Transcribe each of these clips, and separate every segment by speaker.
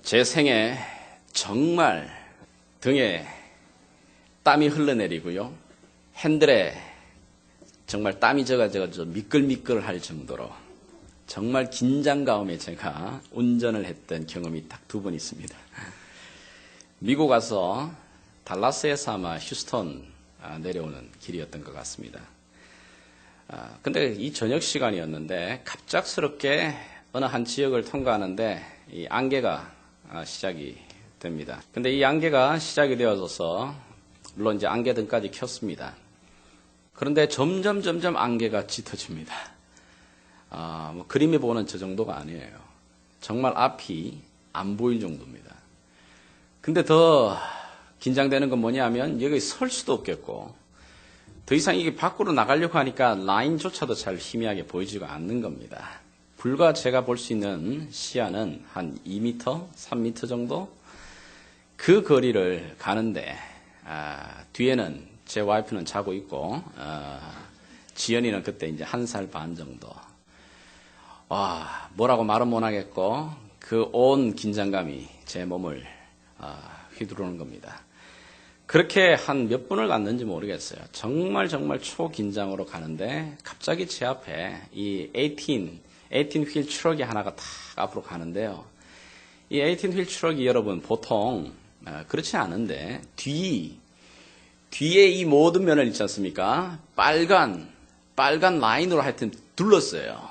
Speaker 1: 제 생에 정말 등에 땀이 흘러내리고요. 핸들에 정말 땀이 져가지고 미끌미끌할 정도로 정말 긴장감에 제가 운전을 했던 경험이 딱 2번 있습니다. 미국 가서 달라스에서 아마 휴스턴 내려오는 길이었던 것 같습니다. 근데 이 저녁 시간이었는데 갑작스럽게 어느 한 지역을 통과하는데 이 안개가 시작이 됩니다. 근데 이 안개가 시작이 되어져서 물론 이제 안개등까지 켰습니다. 그런데 점점 안개가 짙어집니다. 뭐 그림에 보는 저 정도가 아니에요. 정말 앞이 안 보일 정도입니다. 근데 더 긴장되는 건 뭐냐면 여기 설 수도 없겠고 더 이상 이게 밖으로 나가려고 하니까 라인조차도 잘 희미하게 보이지가 않는 겁니다. 불과 제가 볼 수 있는 시야는 한 2m, 3m 정도? 그 거리를 가는데 뒤에는 제 와이프는 자고 있고 지연이는 그때 이제 1살 반 정도. 와, 뭐라고 말은 못하겠고 그 온 긴장감이 제 몸을 휘두르는 겁니다. 그렇게 한 몇 분을 갔는지 모르겠어요. 정말 초긴장으로 가는데 갑자기 제 앞에 이 18휠 트럭이 하나가 탁 앞으로 가는데요. 이 18휠 트럭이 여러분 보통 그렇지 않은데 뒤에 이 모든 면을 있지 않습니까? 빨간 라인으로 하여튼 둘렀어요.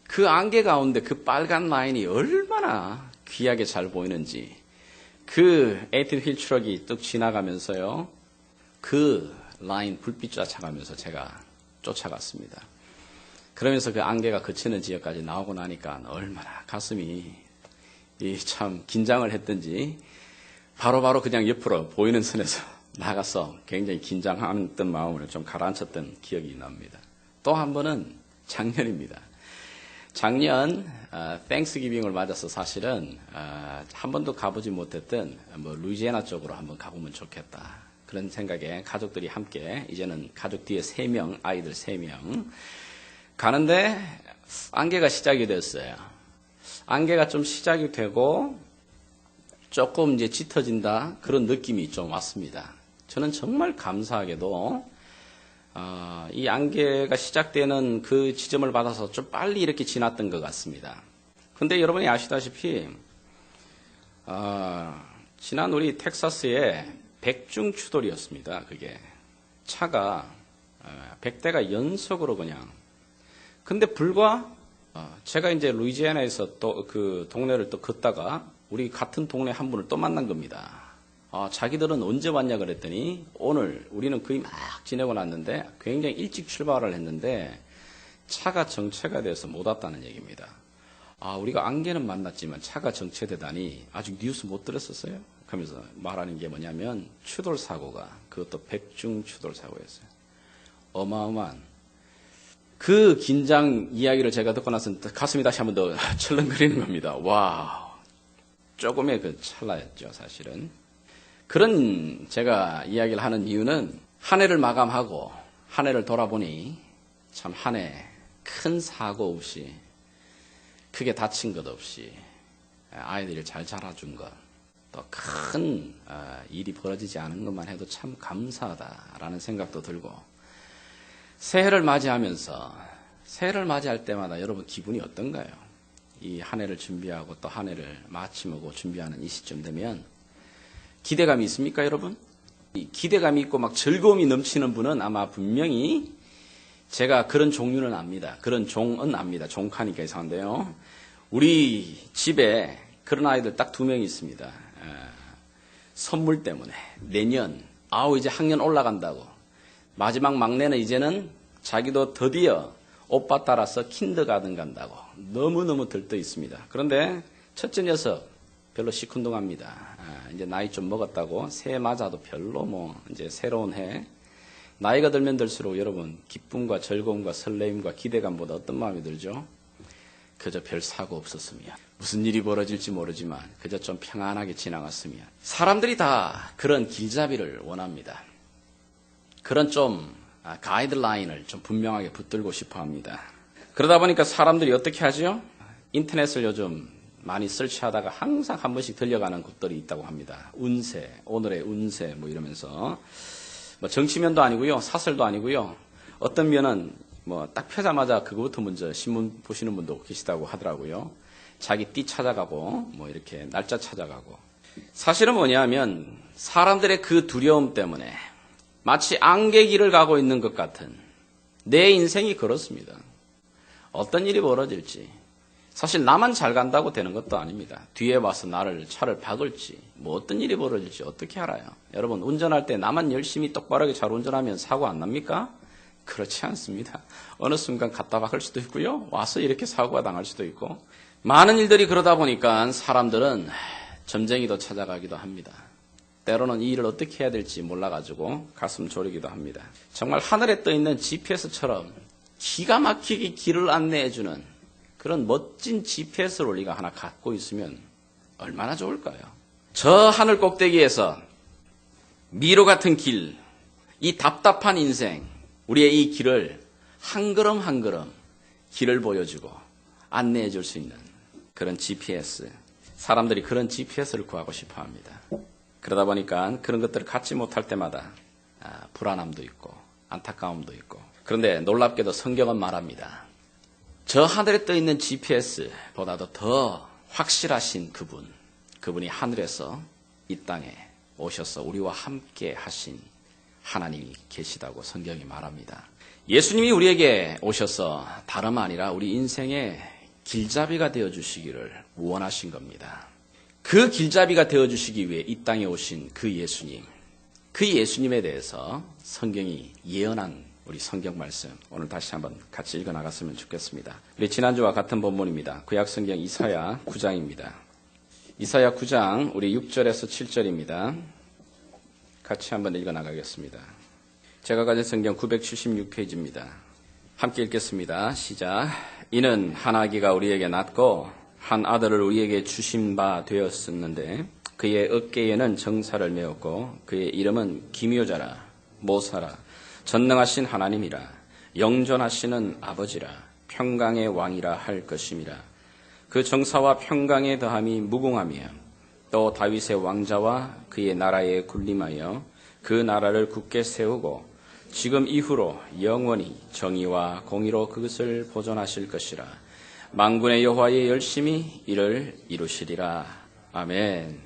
Speaker 1: 그 안개 가운데 그 빨간 라인이 얼마나 귀하게 잘 보이는지 그 18휠 트럭이 뚝 지나가면서요. 그 라인 불빛 쫓아가면서 제가 쫓아갔습니다. 그러면서 그 안개가 그치는 지역까지 나오고 나니까 얼마나 가슴이 참 긴장을 했던지 바로 그냥 옆으로 보이는 선에서 나가서 굉장히 긴장했던 마음을 좀 가라앉혔던 기억이 납니다. 또 한 번은 작년입니다. 작년 땡스기빙을 맞아서 사실은 한 번도 가보지 못했던 루이지애나 쪽으로 한번 가보면 좋겠다. 그런 생각에 가족들이 함께 이제는 가족 뒤에 3명, 아이들 3명 가는데 안개가 시작이 됐어요. 안개가 좀 시작이 되고 조금 이제 짙어진다 그런 느낌이 좀 왔습니다. 저는 정말 감사하게도 이 안개가 시작되는 그 지점을 받아서 좀 빨리 이렇게 지났던 것 같습니다. 근데 여러분이 아시다시피 지난 우리 텍사스의 백중 추돌이었습니다. 그게 차가 100대가 연속으로 그냥. 근데 불과 제가 이제 루이지애나에서 또 그 동네를 또 걷다가 우리 같은 동네 한 분을 또 만난 겁니다. 자기들은 언제 왔냐 그랬더니 오늘 우리는 거의 막 지내고 났는데 굉장히 일찍 출발을 했는데 차가 정체가 돼서 못 왔다는 얘기입니다. 우리가 안개는 만났지만 차가 정체되다니 아직 뉴스 못 들었었어요? 하면서 말하는 게 뭐냐면 추돌 사고가 그것도 백중 추돌 사고였어요. 어마어마한 그 긴장 이야기를 제가 듣고 나서 가슴이 다시 한번 더 철렁거리는 겁니다. 와, 조금의 그 찰나였죠, 사실은. 그런 제가 이야기를 하는 이유는 한 해를 마감하고 한 해를 돌아보니 참 한 해 큰 사고 없이 크게 다친 것 없이 아이들을 잘 자라준 것 또 큰 일이 벌어지지 않은 것만 해도 참 감사하다라는 생각도 들고 새해를 맞이하면서 새해를 맞이할 때마다 여러분 기분이 어떤가요? 이 한 해를 준비하고 또 한 해를 마치고 준비하는 이 시점 되면 기대감이 있습니까, 여러분? 이 기대감이 있고 막 즐거움이 넘치는 분은 아마 분명히 제가 그런 종류는 압니다. 그런 종은 압니다. 종카니까 이상한데요. 우리 집에 그런 아이들 딱 2명이 있습니다. 선물 때문에 내년 이제 학년 올라간다고 마지막 막내는 이제는 자기도 드디어 오빠 따라서 킨더가든 간다고 너무너무 들떠 있습니다. 그런데 첫째 녀석 별로 시큰둥합니다. 이제 나이 좀 먹었다고 새해 맞아도 별로 이제 새로운 해 나이가 들면 들수록 여러분 기쁨과 즐거움과 설레임과 기대감보다 어떤 마음이 들죠? 그저 별 사고 없었으면 무슨 일이 벌어질지 모르지만 그저 좀 평안하게 지나갔으면 사람들이 다 그런 길잡이를 원합니다. 그런 좀 가이드라인을 좀 분명하게 붙들고 싶어 합니다. 그러다 보니까 사람들이 어떻게 하죠? 인터넷을 요즘 많이 설치하다가 항상 한 번씩 들려가는 곳들이 있다고 합니다. 운세, 오늘의 운세 뭐 이러면서 뭐 정치면도 아니고요, 사설도 아니고요. 어떤 면은 뭐 딱 펴자마자 그거부터 먼저 신문 보시는 분도 계시다고 하더라고요. 자기 띠 찾아가고 뭐 이렇게 날짜 찾아가고. 사실은 뭐냐면 사람들의 그 두려움 때문에 마치 안개 길을 가고 있는 것 같은 내 인생이 그렇습니다. 어떤 일이 벌어질지. 사실 나만 잘 간다고 되는 것도 아닙니다. 뒤에 와서 차를 박을지, 뭐 어떤 일이 벌어질지 어떻게 알아요? 여러분, 운전할 때 나만 열심히 똑바르게 잘 운전하면 사고 안 납니까? 그렇지 않습니다. 어느 순간 갖다 박을 수도 있고요. 와서 이렇게 사고가 당할 수도 있고. 많은 일들이 그러다 보니까 사람들은 점쟁이도 찾아가기도 합니다. 때로는 이 일을 어떻게 해야 될지 몰라가지고 가슴 졸이기도 합니다. 정말 하늘에 떠있는 GPS처럼 기가 막히게 길을 안내해주는 그런 멋진 GPS를 우리가 하나 갖고 있으면 얼마나 좋을까요? 저 하늘 꼭대기에서 미로 같은 길, 이 답답한 인생, 우리의 이 길을 한 걸음 한 걸음 길을 보여주고 안내해 줄 수 있는 그런 GPS. 사람들이 그런 GPS를 구하고 싶어 합니다. 그러다 보니까 그런 것들을 갖지 못할 때마다 불안함도 있고 안타까움도 있고. 그런데 놀랍게도 성경은 말합니다. 저 하늘에 떠 있는 GPS보다도 더 확실하신 그분이 하늘에서 이 땅에 오셔서 우리와 함께 하신 하나님이 계시다고 성경이 말합니다. 예수님이 우리에게 오셔서 다름 아니라 우리 인생의 길잡이가 되어주시기를 원하신 겁니다. 그 길잡이가 되어주시기 위해 이 땅에 오신 그 예수님에 대해서 성경이 예언한 우리 성경 말씀 오늘 다시 한번 같이 읽어나갔으면 좋겠습니다. 우리 지난주와 같은 본문입니다. 구약성경 이사야 9장입니다. 이사야 9장 우리 6절에서 7절입니다. 같이 한번 읽어나가겠습니다. 제가 가진 성경 976페이지입니다. 함께 읽겠습니다. 시작. 이는 한 아기가 우리에게 낳고 한 아들을 우리에게 주신 바 되었었는데 그의 어깨에는 정사를 메었고 그의 이름은 기묘자라 모사라 전능하신 하나님이라 영존하시는 아버지라 평강의 왕이라 할 것임이라. 그 정사와 평강의 더함이 무궁하며 또 다윗의 왕자와 그의 나라에 군림하여 그 나라를 굳게 세우고 지금 이후로 영원히 정의와 공의로 그것을 보존하실 것이라. 만군의 여호와의 열심히 이를 이루시리라. 아멘.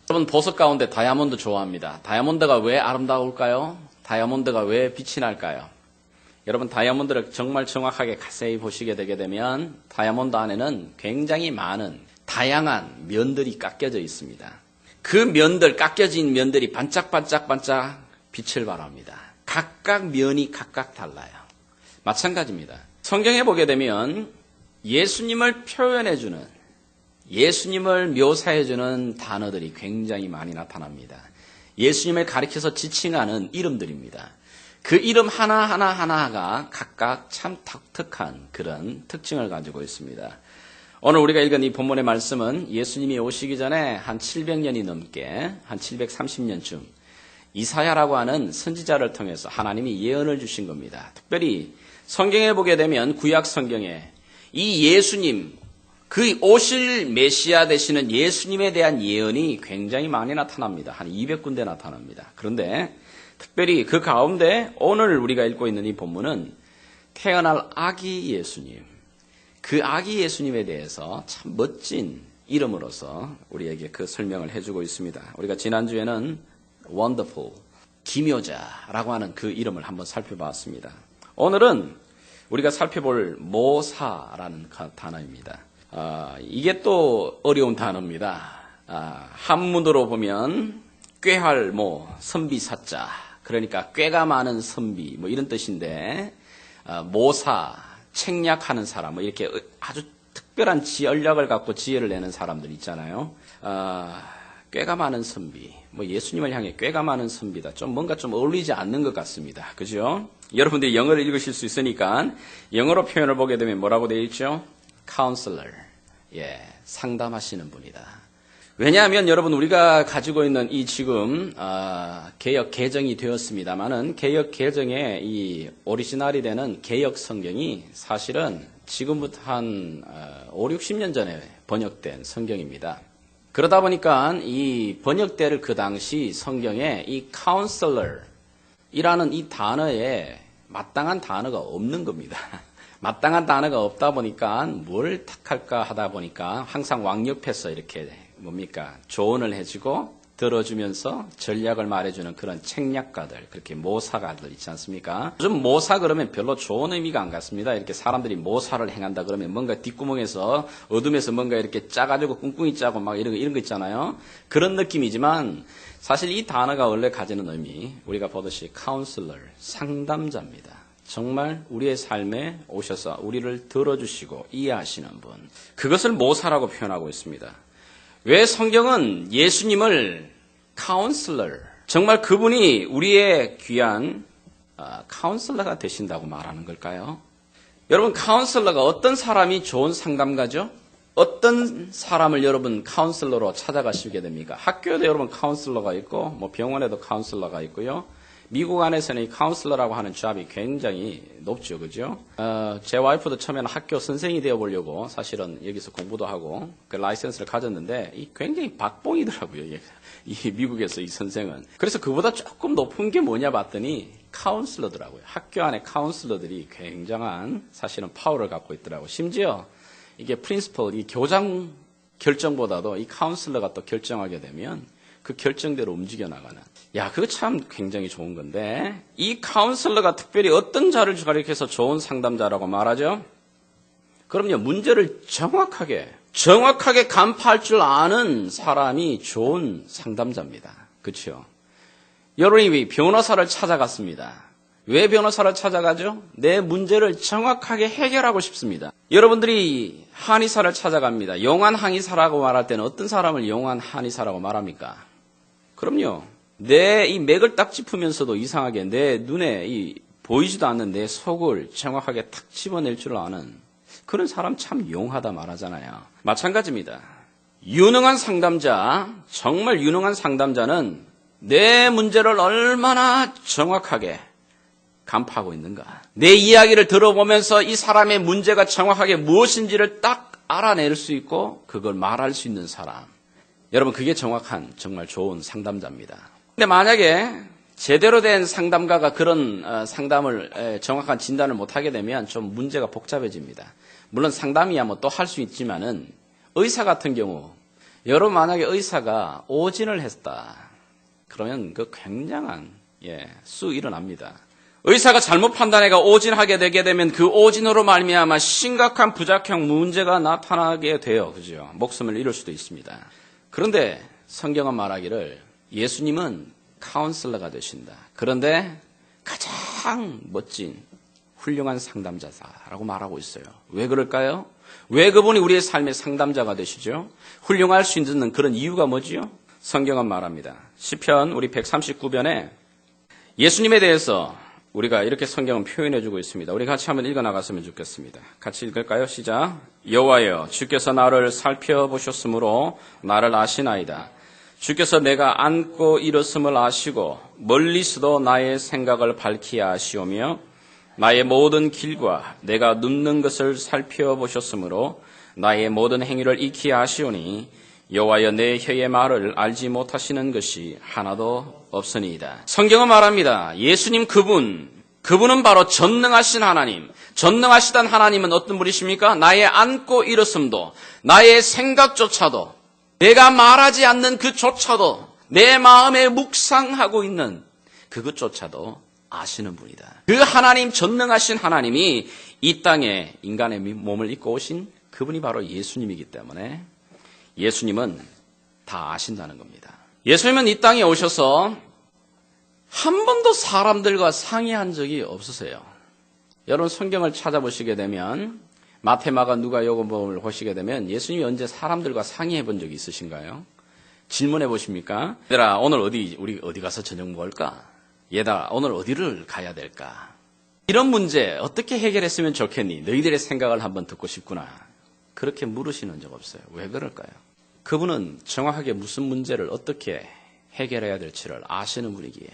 Speaker 1: 여러분, 보석 가운데 다이아몬드 좋아합니다. 다이아몬드가 왜 아름다울까요? 다이아몬드가 왜 빛이 날까요? 여러분, 다이아몬드를 정말 정확하게 자세히 보시게 되게 되면 다이아몬드 안에는 굉장히 많은 다양한 면들이 깎여져 있습니다. 그 면들, 깎여진 면들이 반짝반짝반짝 빛을 발합니다. 각각 면이 각각 달라요. 마찬가지입니다. 성경에 보게 되면 예수님을 표현해주는, 예수님을 묘사해주는 단어들이 굉장히 많이 나타납니다. 예수님을 가리켜서 지칭하는 이름들입니다. 그 이름 하나하나가 각각 참 독특한 그런 특징을 가지고 있습니다. 오늘 우리가 읽은 이 본문의 말씀은 예수님이 오시기 전에 한 700년이 넘게, 한 730년쯤 이사야라고 하는 선지자를 통해서 하나님이 예언을 주신 겁니다. 특별히 성경에 보게 되면 구약 성경에 이 예수님, 그 오실 메시아 되시는 예수님에 대한 예언이 굉장히 많이 나타납니다. 한 200군데 나타납니다. 그런데 특별히 그 가운데 오늘 우리가 읽고 있는 이 본문은 태어날 아기 예수님, 그 아기 예수님에 대해서 참 멋진 이름으로서 우리에게 그 설명을 해주고 있습니다. 우리가 지난주에는 Wonderful, 기묘자라고 하는 그 이름을 한번 살펴봤습니다. 오늘은 우리가 살펴볼 모사라는 단어입니다. 이게 또 어려운 단어입니다. 한문으로 보면 꾀할모, 선비사자, 그러니까 꾀가 많은 선비, 뭐 이런 뜻인데, 모사, 책략하는 사람, 뭐 이렇게 아주 특별한 전략을 갖고 지혜를 내는 사람들 있잖아요. 꾀가 많은 선비, 뭐 예수님을 향해 꾀가 많은 선비다. 좀 뭔가 좀 어울리지 않는 것 같습니다. 그죠? 여러분들이 영어를 읽으실 수 있으니까 영어로 표현을 보게 되면 뭐라고 되어 있죠? Counselor, 예, 상담하시는 분이다. 왜냐하면 여러분 우리가 가지고 있는 이 지금 개역 개정이 되었습니다만은 개역 개정의 이 오리지널이 되는 개역 성경이 사실은 지금부터 한 5, 60년 전에 번역된 성경입니다. 그러다 보니까 이 번역대를 그 당시 성경에 이 counselor이라는 이 단어에 마땅한 단어가 없는 겁니다. 마땅한 단어가 없다 보니까 뭘 택할까 하다 보니까 항상 왕옆에서 이렇게 뭡니까? 조언을 해주고 들어주면서 전략을 말해주는 그런 책략가들, 그렇게 모사가들 있지 않습니까? 요즘 모사 그러면 별로 좋은 의미가 안 같습니다. 이렇게 사람들이 모사를 행한다 그러면 뭔가 뒷구멍에서 어둠에서 뭔가 이렇게 짜가지고 꿍꿍이 짜고 막 이런 거 있잖아요. 그런 느낌이지만 사실 이 단어가 원래 가지는 의미, 우리가 보듯이 카운슬러, 상담자입니다. 정말 우리의 삶에 오셔서 우리를 들어주시고 이해하시는 분. 그것을 모사라고 표현하고 있습니다. 왜 성경은 예수님을 카운슬러, 정말 그분이 우리의 귀한 카운슬러가 되신다고 말하는 걸까요? 여러분, 카운슬러가 어떤 사람이 좋은 상담가죠? 어떤 사람을 여러분 카운슬러로 찾아가시게 됩니까? 학교에도 여러분 카운슬러가 있고, 뭐 병원에도 카운슬러가 있고요. 미국 안에서는 이 카운슬러라고 하는 잡이 굉장히 높죠, 그죠? 제 와이프도 처음에는 학교 선생이 되어보려고 사실은 여기서 공부도 하고 그 라이센스를 가졌는데 굉장히 박봉이더라고요, 이 미국에서 이 선생은. 그래서 그보다 조금 높은 게 뭐냐 봤더니 카운슬러더라고요. 학교 안에 카운슬러들이 굉장한 사실은 파워를 갖고 있더라고요. 심지어 이게 프린시플, 이 교장 결정보다도 이 카운슬러가 또 결정하게 되면 그 결정대로 움직여 나가는. 야, 그거 참 굉장히 좋은 건데, 이 카운슬러가 특별히 어떤 자를 가리켜서 좋은 상담자라고 말하죠? 그럼요, 문제를 정확하게 간파할 줄 아는 사람이 좋은 상담자입니다. 그렇죠? 여러분이 변호사를 찾아갔습니다. 왜 변호사를 찾아가죠? 내 문제를 정확하게 해결하고 싶습니다. 여러분들이 한의사를 찾아갑니다. 용한 한의사라고 말할 때는 어떤 사람을 용한 한의사라고 말합니까? 그럼요. 내 이 맥을 딱 짚으면서도 이상하게 내 눈에 이 보이지도 않는 내 속을 정확하게 탁 집어낼 줄 아는 그런 사람 참 용하다 말하잖아요. 마찬가지입니다. 유능한 상담자, 정말 유능한 상담자는 내 문제를 얼마나 정확하게 간파하고 있는가. 내 이야기를 들어보면서 이 사람의 문제가 정확하게 무엇인지를 딱 알아낼 수 있고 그걸 말할 수 있는 사람. 여러분, 그게 정확한 정말 좋은 상담자입니다. 근데 만약에 제대로 된 상담가가 그런 상담을 정확한 진단을 못하게 되면 좀 문제가 복잡해집니다. 물론 상담이야 뭐 또 할 수 있지만은 의사 같은 경우, 여러분 만약에 의사가 오진을 했다 그러면 그 굉장한 수 일어납니다. 의사가 잘못 판단해가 오진하게 되게 되면 그 오진으로 말미암아 심각한 부작용 문제가 나타나게 돼요. 그죠? 목숨을 잃을 수도 있습니다. 그런데 성경은 말하기를 예수님은 카운슬러가 되신다. 그런데 가장 멋진 훌륭한 상담자다라고 말하고 있어요. 왜 그럴까요? 왜 그분이 우리의 삶의 상담자가 되시죠? 훌륭할 수 있는 그런 이유가 뭐지요? 성경은 말합니다. 시편 우리 139편에 예수님에 대해서 우리가 이렇게 성경은 표현해주고 있습니다. 우리 같이 한번 읽어나갔으면 좋겠습니다. 같이 읽을까요? 시작. 여호와여, 주께서 나를 살펴보셨으므로 나를 아시나이다. 주께서 내가 앉고 일었음을 아시고 멀리서도 나의 생각을 밝히 아시오며 나의 모든 길과 내가 눕는 것을 살펴보셨으므로 나의 모든 행위를 익히 아시오니 여호와여, 내 혀의 말을 알지 못하시는 것이 하나도 없으니이다. 성경은 말합니다. 예수님 그분은 바로 전능하신 하나님. 전능하시던 하나님은 어떤 분이십니까? 나의 앉고 일었음도, 나의 생각조차도, 내가 말하지 않는 그조차도, 내 마음에 묵상하고 있는 그것조차도 아시는 분이다. 그 하나님, 전능하신 하나님이 이 땅에 인간의 몸을 입고 오신 그분이 바로 예수님이기 때문에 예수님은 다 아신다는 겁니다. 예수님은 이 땅에 오셔서 한 번도 사람들과 상의한 적이 없으세요. 여러분 성경을 찾아보시게 되면 마태, 마가, 누가, 요한복음을 보시게 되면 예수님이 언제 사람들과 상의해 본 적이 있으신가요? 질문해 보십니까? 얘들아, 오늘 우리 어디 가서 저녁 먹을까? 얘들아, 오늘 어디를 가야 될까? 이런 문제 어떻게 해결했으면 좋겠니? 너희들의 생각을 한번 듣고 싶구나. 그렇게 물으시는 적 없어요. 왜 그럴까요? 그분은 정확하게 무슨 문제를 어떻게 해결해야 될지를 아시는 분이기에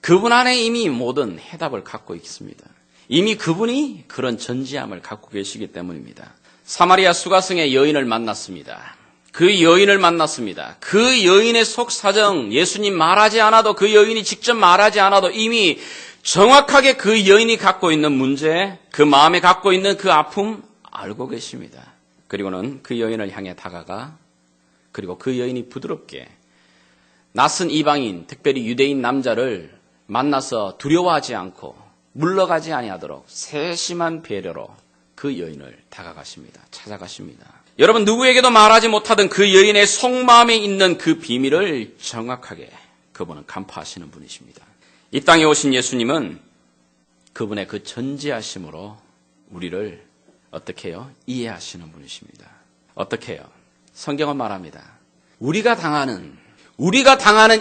Speaker 1: 그분 안에 이미 모든 해답을 갖고 있습니다. 이미 그분이 그런 전지함을 갖고 계시기 때문입니다. 사마리아 수가성의 여인을 만났습니다. 그 여인을 만났습니다. 그 여인의 속사정, 예수님 말하지 않아도, 그 여인이 직접 말하지 않아도 이미 정확하게 그 여인이 갖고 있는 문제, 그 마음에 갖고 있는 그 아픔 알고 계십니다. 그리고는 그 여인을 향해 다가가, 그리고 그 여인이 부드럽게 낯선 이방인, 특별히 유대인 남자를 만나서 두려워하지 않고 물러가지 아니하도록 세심한 배려로 그 여인을 다가가십니다. 찾아가십니다. 여러분, 누구에게도 말하지 못하던 그 여인의 속마음에 있는 그 비밀을 정확하게 그분은 간파하시는 분이십니다. 이 땅에 오신 예수님은 그분의 그 전지하심으로 우리를 어떻게 해요? 이해하시는 분이십니다. 어떻게 해요? 성경은 말합니다. 우리가 당하는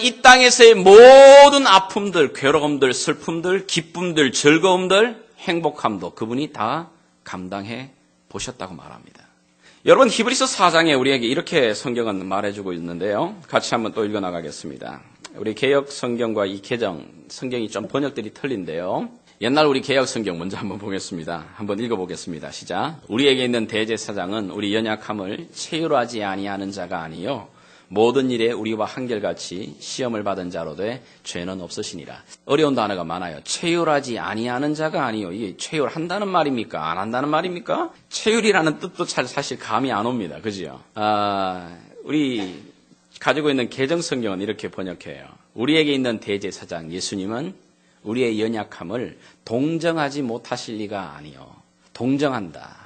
Speaker 1: 이 땅에서의 모든 아픔들, 괴로움들, 슬픔들, 기쁨들, 즐거움들, 행복함도 그분이 다 감당해 보셨다고 말합니다. 여러분, 히브리서 4장에 우리에게 이렇게 성경은 말해주고 있는데요. 같이 한번 또 읽어나가겠습니다. 우리 개역 성경과 이 개정 성경이 좀 번역들이 틀린데요. 옛날 우리 개역 성경 먼저 한번 보겠습니다. 한번 읽어보겠습니다. 시작. 우리에게 있는 대제사장은 우리 연약함을 체휼하지 아니하는 자가 아니요 모든 일에 우리와 한결같이 시험을 받은 자로되 죄는 없으시니라. 어려운 단어가 많아요. 체휼하지 아니하는 자가 아니요. 이게 체휼한다는 말입니까? 안 한다는 말입니까? 체휼이라는 뜻도 사실 감이 안 옵니다. 그죠? 우리 가지고 있는 개정성경은 이렇게 번역해요. 우리에게 있는 대제사장 예수님은 우리의 연약함을 동정하지 못하실 리가 아니요. 동정한다.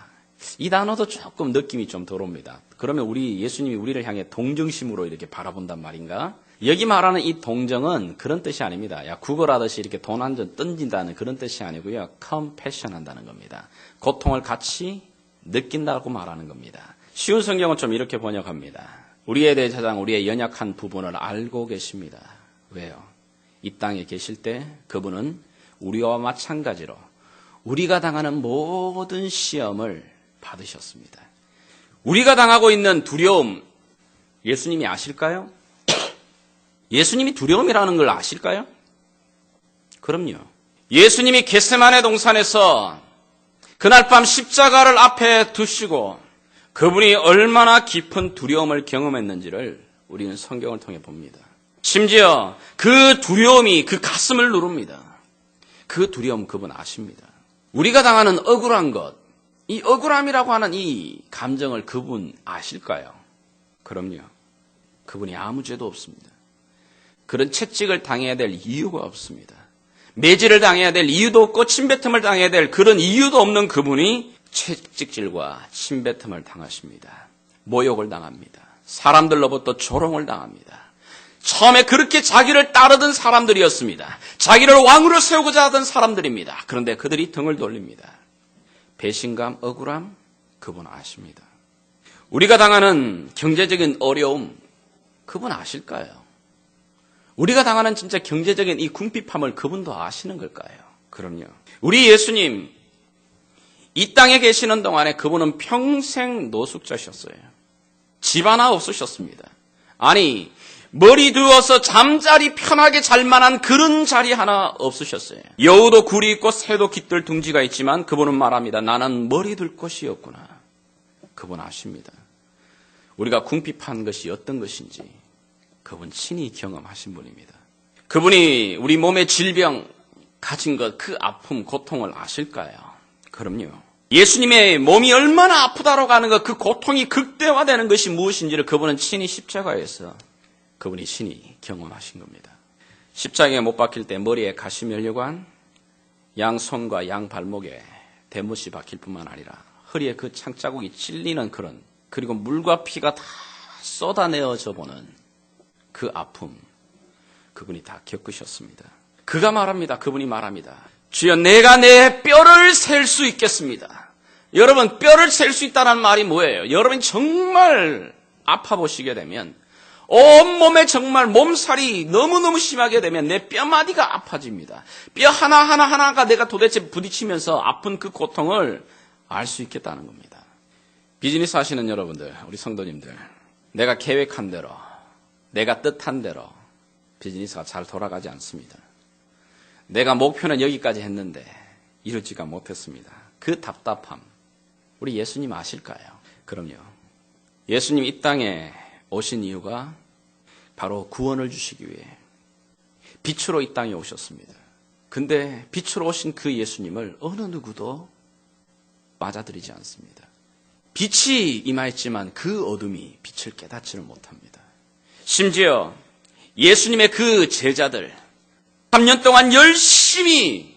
Speaker 1: 이 단어도 조금 느낌이 좀 덜옵니다. 그러면 예수님이 우리를 향해 동정심으로 이렇게 바라본단 말인가? 여기 말하는 이 동정은 그런 뜻이 아닙니다. 야, 구걸하듯이 이렇게 돈 한 전 던진다는 그런 뜻이 아니고요. 컴패션 한다는 겁니다. 고통을 같이 느낀다고 말하는 겁니다. 쉬운 성경은 좀 이렇게 번역합니다. 우리의 대제사장, 우리의 연약한 부분을 알고 계십니다. 왜요? 이 땅에 계실 때 그분은 우리와 마찬가지로 우리가 당하는 모든 시험을 받으셨습니다. 우리가 당하고 있는 두려움, 예수님이 아실까요? 예수님이 두려움이라는 걸 아실까요? 그럼요. 예수님이 겟세마네 동산에서 그날 밤 십자가를 앞에 두시고 그분이 얼마나 깊은 두려움을 경험했는지를 우리는 성경을 통해 봅니다. 심지어 그 두려움이 그 가슴을 누릅니다. 그 두려움 그분 아십니다. 우리가 당하는 억울한 것, 이 억울함이라고 하는 이 감정을 그분 아실까요? 그럼요. 그분이 아무 죄도 없습니다. 그런 채찍을 당해야 될 이유가 없습니다. 매질을 당해야 될 이유도 없고 침뱉음을 당해야 될 그런 이유도 없는 그분이 채찍질과 침뱉음을 당하십니다. 모욕을 당합니다. 사람들로부터 조롱을 당합니다. 처음에 그렇게 자기를 따르던 사람들이었습니다. 자기를 왕으로 세우고자 하던 사람들입니다. 그런데 그들이 등을 돌립니다. 배신감, 억울함, 그분 아십니다. 우리가 당하는 경제적인 어려움, 그분 아실까요? 우리가 당하는 진짜 경제적인 이 궁핍함을 그분도 아시는 걸까요? 그럼요. 우리 예수님, 이 땅에 계시는 동안에 그분은 평생 노숙자셨어요. 집 하나 없으셨습니다. 아니, 머리 두어서 잠자리 편하게 잘 만한 그런 자리 하나 없으셨어요. 여우도 굴이 있고 새도 깃들 둥지가 있지만 그분은 말합니다. 나는 머리 둘 곳이 없구나. 그분 아십니다. 우리가 궁핍한 것이 어떤 것인지 그분 친히 경험하신 분입니다. 그분이 우리 몸의 질병 가진 것, 그 아픔, 고통을 아실까요? 그럼요. 예수님의 몸이 얼마나 아프다라고 하는 것, 그 고통이 극대화되는 것이 무엇인지를 그분은 친히 십자가에서 그분이 친히 경험하신 겁니다. 십자가에 못 박힐 때 머리에 가시면류관, 양손과 양발목에 대못이 박힐 뿐만 아니라 허리에 그 창자국이 찔리는 그런, 그리고 물과 피가 다 쏟아내어져 보는 그 아픔, 그분이 다 겪으셨습니다. 그가 말합니다. 그분이 말합니다. 주여, 내가 내 뼈를 셀 수 있겠습니다. 여러분, 뼈를 셀 수 있다는 말이 뭐예요? 여러분이 정말 아파 보시게 되면 온몸에 정말 몸살이 너무너무 심하게 되면 내 뼈마디가 아파집니다. 뼈 하나하나가 내가 도대체 부딪히면서 아픈 그 고통을 알 수 있겠다는 겁니다. 비즈니스 하시는 여러분들, 우리 성도님들, 내가 계획한 대로, 내가 뜻한 대로 비즈니스가 잘 돌아가지 않습니다. 내가 목표는 여기까지 했는데 이루지가 못했습니다. 그 답답함, 우리 예수님 아실까요? 그럼요. 예수님 이 땅에 오신 이유가 바로 구원을 주시기 위해 빛으로 이 땅에 오셨습니다. 근데 빛으로 오신 그 예수님을 어느 누구도 맞아들이지 않습니다. 빛이 임하였지만 그 어둠이 빛을 깨닫지를 못합니다. 심지어 예수님의 그 제자들 3년 동안 열심히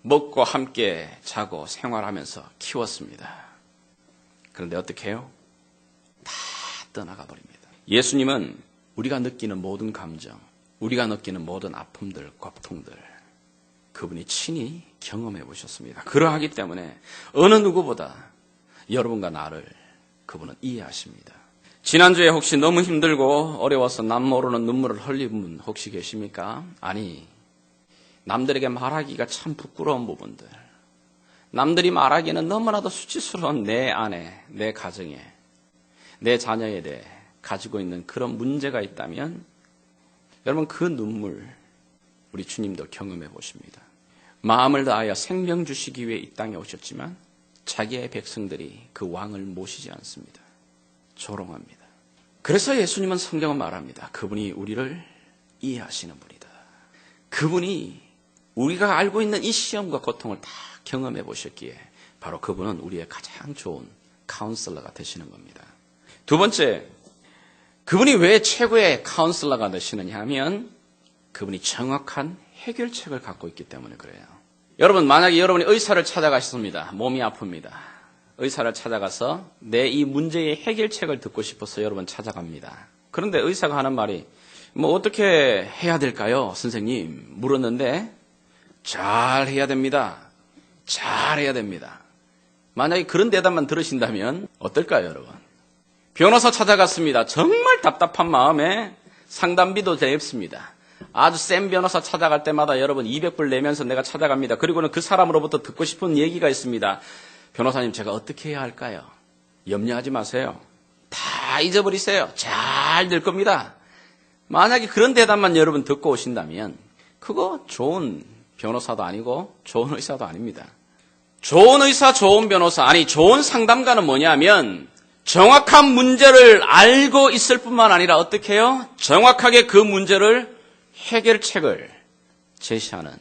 Speaker 1: 먹고 함께 자고 생활하면서 키웠습니다. 그런데 어떻게 해요? 다 떠나가 버립니다. 예수님은 우리가 느끼는 모든 감정, 우리가 느끼는 모든 아픔들, 고통들 그분이 친히 경험해 보셨습니다. 그러하기 때문에 어느 누구보다 여러분과 나를 그분은 이해하십니다. 지난주에 혹시 너무 힘들고 어려워서 남 모르는 눈물을 흘린 분 혹시 계십니까? 아니, 남들에게 말하기가 참 부끄러운 부분들, 남들이 말하기에는 너무나도 수치스러운 내 안에, 내 가정에, 내 자녀에 대해 가지고 있는 그런 문제가 있다면 여러분 그 눈물 우리 주님도 경험해 보십니다. 마음을 다하여 생명 주시기 위해 이 땅에 오셨지만 자기의 백성들이 그 왕을 모시지 않습니다. 조롱합니다. 그래서 예수님은 성경은 말합니다. 그분이 우리를 이해하시는 분이다. 그분이 우리가 알고 있는 이 시험과 고통을 다 경험해 보셨기에 바로 그분은 우리의 가장 좋은 카운슬러가 되시는 겁니다. 두 번째, 그분이 왜 최고의 카운슬러가 되시느냐 하면 그분이 정확한 해결책을 갖고 있기 때문에 그래요. 여러분, 만약에 여러분이 의사를 찾아가셨습니다. 몸이 아픕니다. 의사를 찾아가서 내 이 문제의 해결책을 듣고 싶어서 여러분 찾아갑니다. 그런데 의사가 하는 말이 뭐 어떻게 해야 될까요? 선생님 물었는데 잘 해야 됩니다. 잘 해야 됩니다. 만약에 그런 대답만 들으신다면 어떨까요, 여러분? 변호사 찾아갔습니다. 정말 답답한 마음에 상담비도 대입습니다. 아주 센 변호사 찾아갈 때마다 여러분 200불 내면서 내가 찾아갑니다. 그리고는 그 사람으로부터 듣고 싶은 얘기가 있습니다. 변호사님, 제가 어떻게 해야 할까요? 염려하지 마세요. 다 잊어버리세요. 잘 될 겁니다. 만약에 그런 대답만 여러분 듣고 오신다면 그거 좋은 변호사도 아니고 좋은 의사도 아닙니다. 좋은 의사, 좋은 변호사, 아니 좋은 상담가는 뭐냐면 정확한 문제를 알고 있을 뿐만 아니라 어떻게 해요? 정확하게 그 문제를 해결책을 제시하는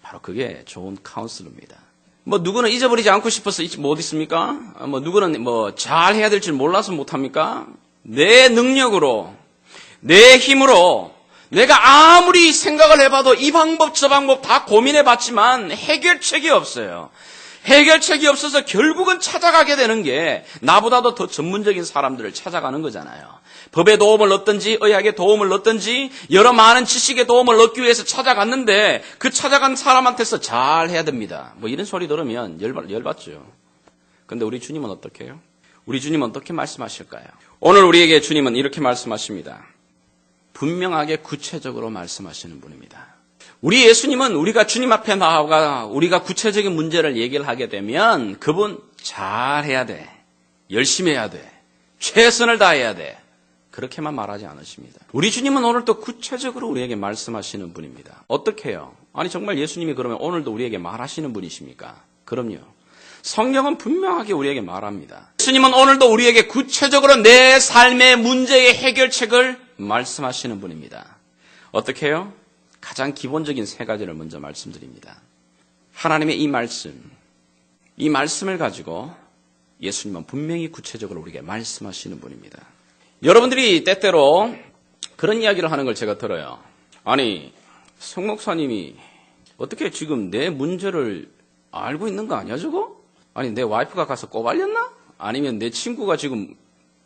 Speaker 1: 바로 그게 좋은 카운슬러입니다. 뭐 누구는 잊어버리지 않고 싶어서 못 있습니까? 뭐 누구는 뭐 잘 해야 될 줄 몰라서 못 합니까? 내 능력으로, 내 힘으로 내가 아무리 생각을 해봐도 이 방법 저 방법 다 고민해봤지만 해결책이 없어요. 해결책이 없어서 결국은 찾아가게 되는 게 나보다도 더 전문적인 사람들을 찾아가는 거잖아요. 법의 도움을 얻든지 의학의 도움을 얻든지 여러 많은 지식의 도움을 얻기 위해서 찾아갔는데 그 찾아간 사람한테서 잘 해야 됩니다. 뭐 이런 소리 들으면 열받죠. 근데 우리 주님은 어떻게 해요? 우리 주님은 어떻게 말씀하실까요? 오늘 우리에게 주님은 이렇게 말씀하십니다. 분명하게 구체적으로 말씀하시는 분입니다. 우리 예수님은 우리가 주님 앞에 나아가 우리가 구체적인 문제를 얘기를 하게 되면 그분 잘해야 돼. 열심히 해야 돼. 최선을 다해야 돼. 그렇게만 말하지 않으십니다. 우리 주님은 오늘도 구체적으로 우리에게 말씀하시는 분입니다. 어떻게 해요? 아니 정말 예수님이 그러면 오늘도 우리에게 말하시는 분이십니까? 그럼요. 성경은 분명하게 우리에게 말합니다. 예수님은 오늘도 우리에게 구체적으로 내 삶의 문제의 해결책을 말씀하시는 분입니다. 어떻게 해요? 가장 기본적인 세 가지를 먼저 말씀드립니다. 하나님의 이 말씀을 가지고 예수님은 분명히 구체적으로 우리에게 말씀하시는 분입니다. 여러분들이 때때로 그런 이야기를 하는 걸 제가 들어요. 아니, 성 목사님이 어떻게 지금 내 문제를 알고 있는 거 아니야, 저거? 아니, 내 와이프가 가서 꼬발렸나? 아니면 내 친구가 지금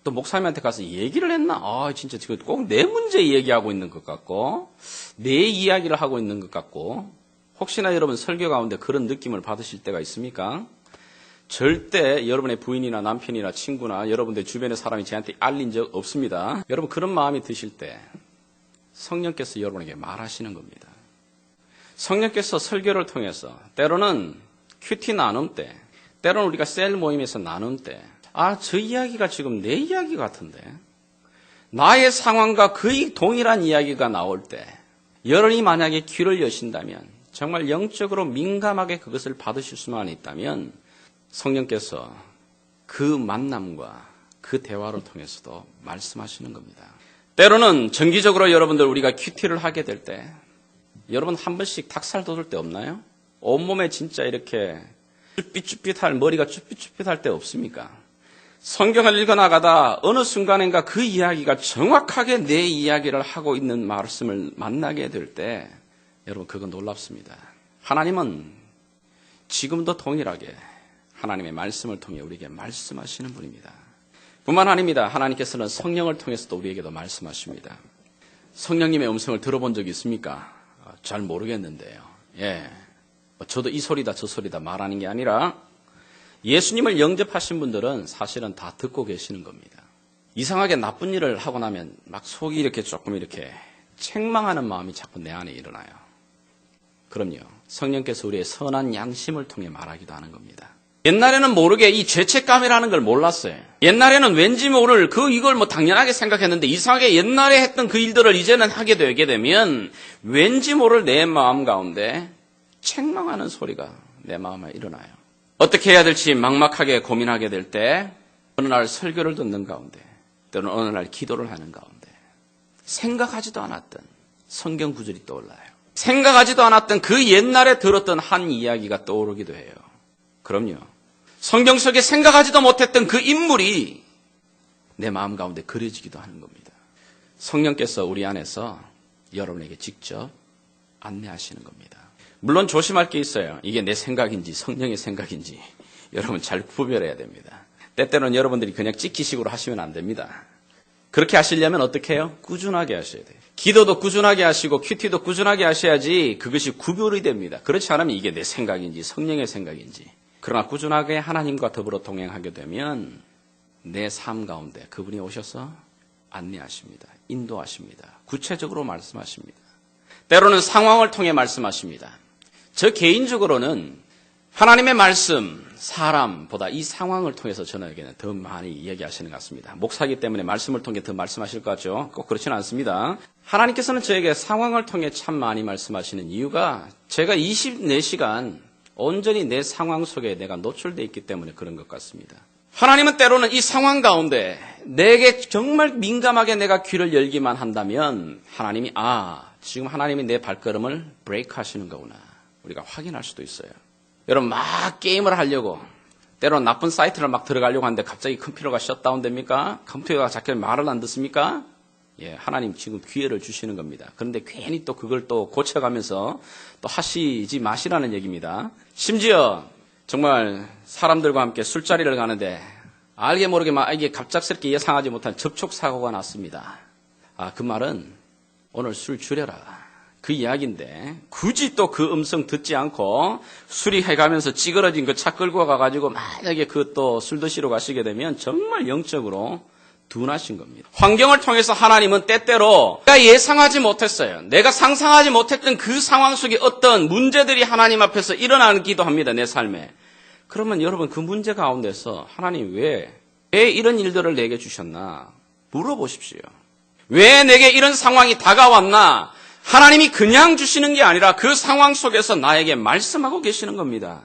Speaker 1: 또 목사님한테 가서 얘기를 했나? 아, 진짜 지금 꼭 내 문제 얘기하고 있는 것 같고, 내 이야기를 하고 있는 것 같고, 혹시나 여러분 설교 가운데 그런 느낌을 받으실 때가 있습니까? 절대 여러분의 부인이나 남편이나 친구나 여러분들 주변의 사람이 저한테 알린 적 없습니다. 여러분 그런 마음이 드실 때 성령께서 여러분에게 말하시는 겁니다. 성령께서 설교를 통해서 때로는 큐티 나눔 때, 때로는 우리가 셀 모임에서 나눔 때, 아, 저 이야기가 지금 내 이야기 같은데 나의 상황과 거의 동일한 이야기가 나올 때 여러분이 만약에 귀를 여신다면 정말 영적으로 민감하게 그것을 받으실 수만 있다면 성령께서 그 만남과 그 대화를 통해서도 말씀하시는 겁니다. 때로는 정기적으로 여러분들 우리가 큐티를 하게 될 때 여러분 한 번씩 닭살 돋을 때 없나요? 온몸에 진짜 이렇게 쭈삣쭈삣할 머리가 쭈삣쭈삣할 때 없습니까? 성경을 읽어나가다 어느 순간인가 그 이야기가 정확하게 내 이야기를 하고 있는 말씀을 만나게 될 때 여러분 그건 놀랍습니다. 하나님은 지금도 동일하게 하나님의 말씀을 통해 우리에게 말씀하시는 분입니다. 뿐만 아닙니다. 하나님께서는 성령을 통해서도 우리에게도 말씀하십니다. 성령님의 음성을 들어본 적이 있습니까? 잘 모르겠는데요. 저도 이 소리다 저 소리다 말하는 게 아니라 예수님을 영접하신 분들은 사실은 다 듣고 계시는 겁니다. 이상하게 나쁜 일을 하고 나면 막 속이 이렇게 조금 이렇게 책망하는 마음이 자꾸 내 안에 일어나요. 그럼요. 성령께서 우리의 선한 양심을 통해 말하기도 하는 겁니다. 옛날에는 모르게 이 죄책감이라는 걸 몰랐어요. 옛날에는 왠지 모를 이걸 당연하게 생각했는데 이상하게 옛날에 했던 그 일들을 이제는 하게 되게 되면 왠지 모를 내 마음 가운데 책망하는 소리가 내 마음에 일어나요. 어떻게 해야 될지 막막하게 고민하게 될 때 어느 날 설교를 듣는 가운데 또는 어느 날 기도를 하는 가운데 생각하지도 않았던 성경 구절이 떠올라요. 생각하지도 않았던 그 옛날에 들었던 한 이야기가 떠오르기도 해요. 그럼요. 성경 속에 생각하지도 못했던 그 인물이 내 마음 가운데 그려지기도 하는 겁니다. 성령께서 우리 안에서 여러분에게 직접 안내하시는 겁니다. 물론 조심할 게 있어요. 이게 내 생각인지 성령의 생각인지 여러분 잘 구별해야 됩니다. 때때로는 여러분들이 그냥 찍기식으로 하시면 안 됩니다. 그렇게 하시려면 어떻게 해요? 꾸준하게 하셔야 돼요. 기도도 꾸준하게 하시고 큐티도 꾸준하게 하셔야지 그것이 구별이 됩니다. 그렇지 않으면 이게 내 생각인지 성령의 생각인지. 그러나 꾸준하게 하나님과 더불어 동행하게 되면 내 삶 가운데 그분이 오셔서 안내하십니다. 인도하십니다. 구체적으로 말씀하십니다. 때로는 상황을 통해 말씀하십니다. 저 개인적으로는 하나님의 말씀, 사람보다 이 상황을 통해서 저에게는 더 많이 이야기하시는 것 같습니다. 목사이기 때문에 말씀을 통해 더 말씀하실 것 같죠? 꼭 그렇지는 않습니다. 하나님께서는 저에게 상황을 통해 참 많이 말씀하시는 이유가 제가 24시간 온전히 내 상황 속에 내가 노출되어 있기 때문에 그런 것 같습니다. 하나님은 때로는 이 상황 가운데 내게 정말 민감하게 내가 귀를 열기만 한다면 하나님이 지금 하나님이 내 발걸음을 브레이크 하시는 거구나. 우리가 확인할 수도 있어요. 여러분 막 게임을 하려고 때로는 나쁜 사이트를 막 들어가려고 하는데 갑자기 컴퓨터가 셧다운 됩니까? 컴퓨터가 자꾸 말을 안 듣습니까? 하나님 지금 기회를 주시는 겁니다. 그런데 괜히 또 그걸 또 고쳐가면서 또 하시지 마시라는 얘기입니다. 심지어 정말 사람들과 함께 술자리를 가는데 알게 모르게 막 이게 갑작스럽게 예상하지 못한 접촉사고가 났습니다. 그 말은 오늘 술 줄여라. 그 이야기인데 굳이 또 그 음성 듣지 않고 수리해가면서 찌그러진 그 차 끌고 가가지고 만약에 그 또 술 드시러 가시게 되면 정말 영적으로 둔하신 겁니다. 환경을 통해서 하나님은 때때로 내가 예상하지 못했어요. 내가 상상하지 못했던 그 상황 속에 어떤 문제들이 하나님 앞에서 일어나기도 합니다. 내 삶에. 그러면 여러분 그 문제 가운데서 하나님 왜 이런 일들을 내게 주셨나 물어보십시오. 왜 내게 이런 상황이 다가왔나? 하나님이 그냥 주시는 게 아니라 그 상황 속에서 나에게 말씀하고 계시는 겁니다.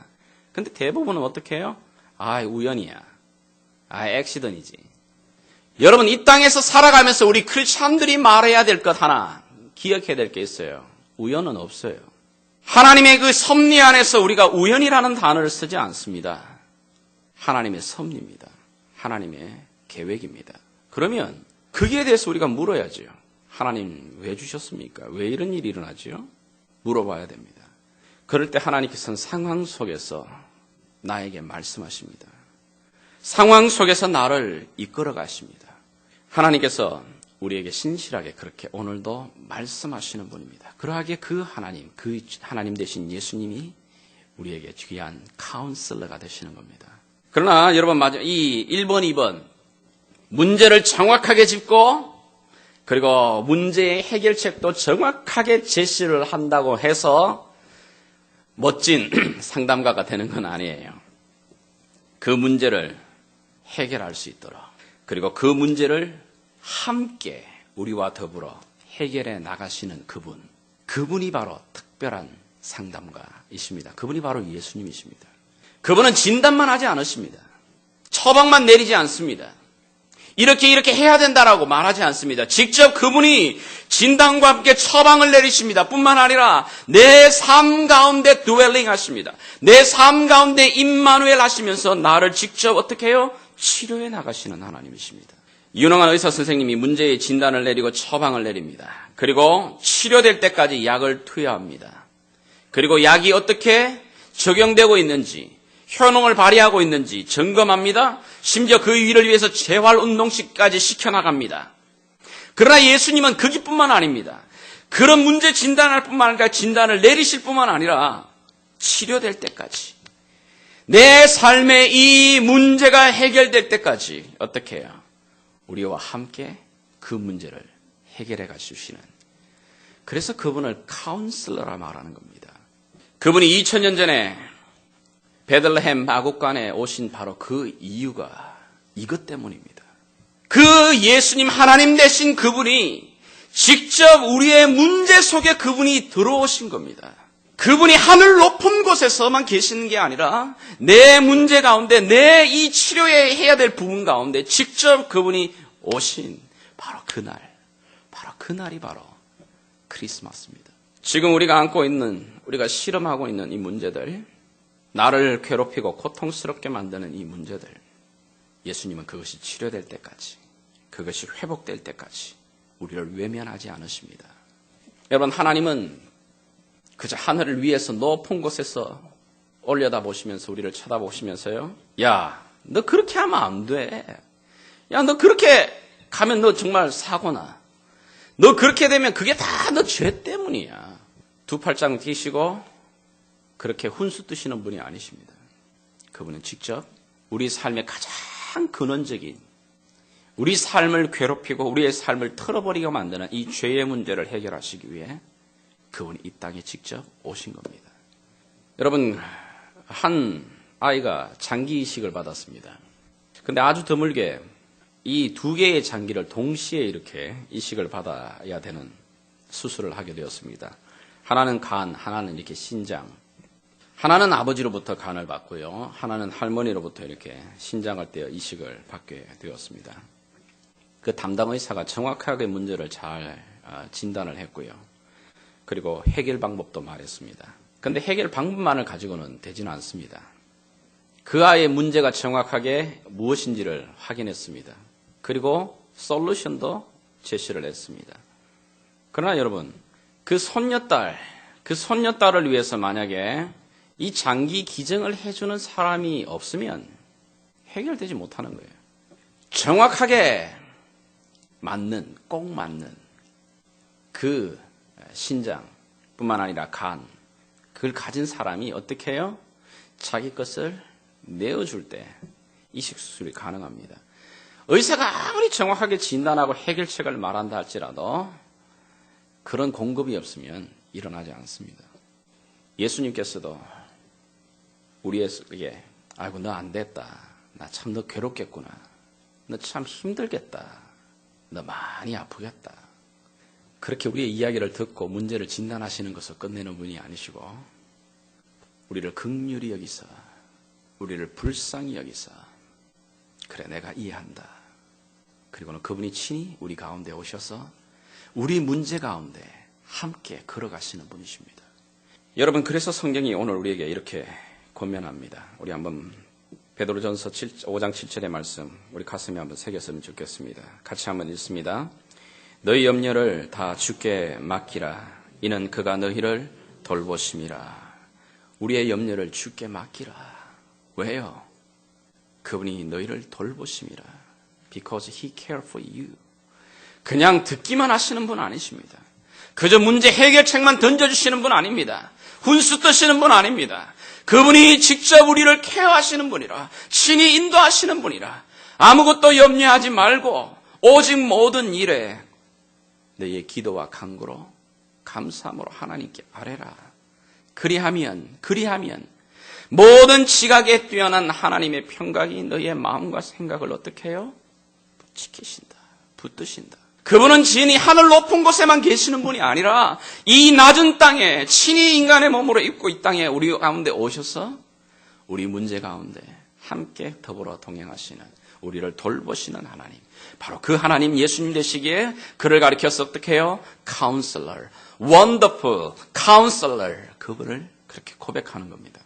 Speaker 1: 근데 대부분은 어떻게 해요? 우연이야. 액시던이지. 여러분 이 땅에서 살아가면서 우리 크리스찬들이 말해야 될 것 하나 기억해야 될 게 있어요. 우연은 없어요. 하나님의 그 섭리 안에서 우리가 우연이라는 단어를 쓰지 않습니다. 하나님의 섭리입니다. 하나님의 계획입니다. 그러면 거기에 대해서 우리가 물어야죠. 하나님 왜 주셨습니까? 왜 이런 일이 일어나죠? 물어봐야 됩니다. 그럴 때 하나님께서는 상황 속에서 나에게 말씀하십니다. 상황 속에서 나를 이끌어 가십니다. 하나님께서 우리에게 신실하게 그렇게 오늘도 말씀하시는 분입니다. 그러하기에 그 하나님 대신 예수님이 우리에게 귀한 카운슬러가 되시는 겁니다. 그러나 여러분 이 1번, 2번 문제를 정확하게 짚고 그리고 문제의 해결책도 정확하게 제시를 한다고 해서 멋진 상담가가 되는 건 아니에요. 그 문제를 해결할 수 있도록 그리고 그 문제를 함께 우리와 더불어 해결해 나가시는 그분이 바로 특별한 상담가이십니다. 그분이 바로 예수님이십니다. 그분은 진단만 하지 않으십니다. 처방만 내리지 않습니다. 이렇게 해야 된다라고 말하지 않습니다. 직접 그분이 진단과 함께 처방을 내리십니다. 뿐만 아니라 내 삶 가운데 드웰링 하십니다. 내 삶 가운데 임마누엘 하시면서 나를 직접 어떻게 해요? 치료해 나가시는 하나님이십니다. 유능한 의사 선생님이 문제의 진단을 내리고 처방을 내립니다. 그리고 치료될 때까지 약을 투여합니다. 그리고 약이 어떻게 적용되고 있는지, 효능을 발휘하고 있는지 점검합니다. 심지어 그 위를 위해서 재활운동식까지 시켜나갑니다. 그러나 예수님은 거기뿐만 아닙니다. 그런 문제 진단할 뿐만 아니라 진단을 내리실 뿐만 아니라 치료될 때까지, 내 삶의 이 문제가 해결될 때까지 어떻게 해요? 우리와 함께 그 문제를 해결해 가주시는, 그래서 그분을 카운슬러라 말하는 겁니다. 그분이 2000년 전에 베들레헴 마국간에 오신 바로 그 이유가 이것 때문입니다. 그 예수님 하나님 되신 그분이 직접 우리의 문제 속에 그분이 들어오신 겁니다. 그분이 하늘 높은 곳에서만 계시는 게 아니라 내 문제 가운데, 내 이 치료해야 될 부분 가운데 직접 그분이 오신 바로 그날이 바로 크리스마스입니다. 지금 우리가 안고 있는, 우리가 실험하고 있는 이 문제들, 나를 괴롭히고 고통스럽게 만드는 이 문제들, 예수님은 그것이 치료될 때까지, 그것이 회복될 때까지 우리를 외면하지 않으십니다. 여러분, 하나님은 그저 하늘을 위에서 높은 곳에서 올려다보시면서 우리를 쳐다보시면서요, 야, 너 그렇게 하면 안 돼. 야, 너 그렇게 가면 너 정말 사고나. 너 그렇게 되면 그게 다 너 죄 때문이야. 두 팔짱 뛰시고 그렇게 훈수 뜨시는 분이 아니십니다. 그분은 직접 우리 삶의 가장 근원적인, 우리 삶을 괴롭히고 우리의 삶을 털어버리게 만드는 이 죄의 문제를 해결하시기 위해 그분이 이 땅에 직접 오신 겁니다. 여러분, 한 아이가 장기 이식을 받았습니다. 근데 아주 드물게 이 두 개의 장기를 동시에 이렇게 이식을 받아야 되는 수술을 하게 되었습니다. 하나는 간, 하나는 이렇게 신장. 하나는 아버지로부터 간을 받고요. 하나는 할머니로부터 이렇게 신장을 떼어 이식을 받게 되었습니다. 그 담당 의사가 정확하게 문제를 잘 진단을 했고요. 그리고 해결 방법도 말했습니다. 그런데 해결 방법만을 가지고는 되지는 않습니다. 그 아이의 문제가 정확하게 무엇인지를 확인했습니다. 그리고 솔루션도 제시를 했습니다. 그러나 여러분, 그 손녀딸을 위해서 만약에 이 장기 기증을 해주는 사람이 없으면 해결되지 못하는 거예요. 정확하게 꼭 맞는 그 신장뿐만 아니라 간, 그걸 가진 사람이 어떻게 해요? 자기 것을 내어줄 때 이식 수술이 가능합니다. 의사가 아무리 정확하게 진단하고 해결책을 말한다 할지라도 그런 공급이 없으면 일어나지 않습니다. 예수님께서도 우리에게, 아이고 너 안 됐다, 나 참 너 괴롭겠구나, 너 참 힘들겠다, 너 많이 아프겠다, 그렇게 우리의 이야기를 듣고 문제를 진단하시는 것을 끝내는 분이 아니시고, 우리를 긍휼히 여기사, 우리를 불쌍히 여기사, 그래 내가 이해한다, 그리고는 그분이 친히 우리 가운데 오셔서 우리 문제 가운데 함께 걸어가시는 분이십니다. 여러분, 그래서 성경이 오늘 우리에게 이렇게 권면합니다. 우리 한번 베드로전서 5장 7절의 말씀 우리 가슴에 한번 새겼으면 좋겠습니다. 같이 한번 읽습니다. 너희 염려를 다 주께 맡기라. 이는 그가 너희를 돌보심이라. 우리의 염려를 주께 맡기라. 왜요? 그분이 너희를 돌보심이라. Because he cares for you. 그냥 듣기만 하시는 분 아니십니다. 그저 문제 해결책만 던져주시는 분 아닙니다. 훈수 뜨시는 분 아닙니다. 그분이 직접 우리를 케어하시는 분이라, 친히 인도하시는 분이라, 아무것도 염려하지 말고 오직 모든 일에 너희의 기도와 간구로 감사함으로 하나님께 아뢰라. 그리하면 모든 지각에 뛰어난 하나님의 평강이 너희의 마음과 생각을 어떻게 해요? 붙드신다. 그분은 진히 하늘 높은 곳에만 계시는 분이 아니라 이 낮은 땅에 친히 인간의 몸으로 입고 이 땅에 우리 가운데 오셔서 우리 문제 가운데 함께 더불어 동행하시는, 우리를 돌보시는 하나님, 바로 그 하나님 예수님 되시기에 그를 가리켜서 어떻게 해요? Counselor, Wonderful Counselor, 그분을 그렇게 고백하는 겁니다.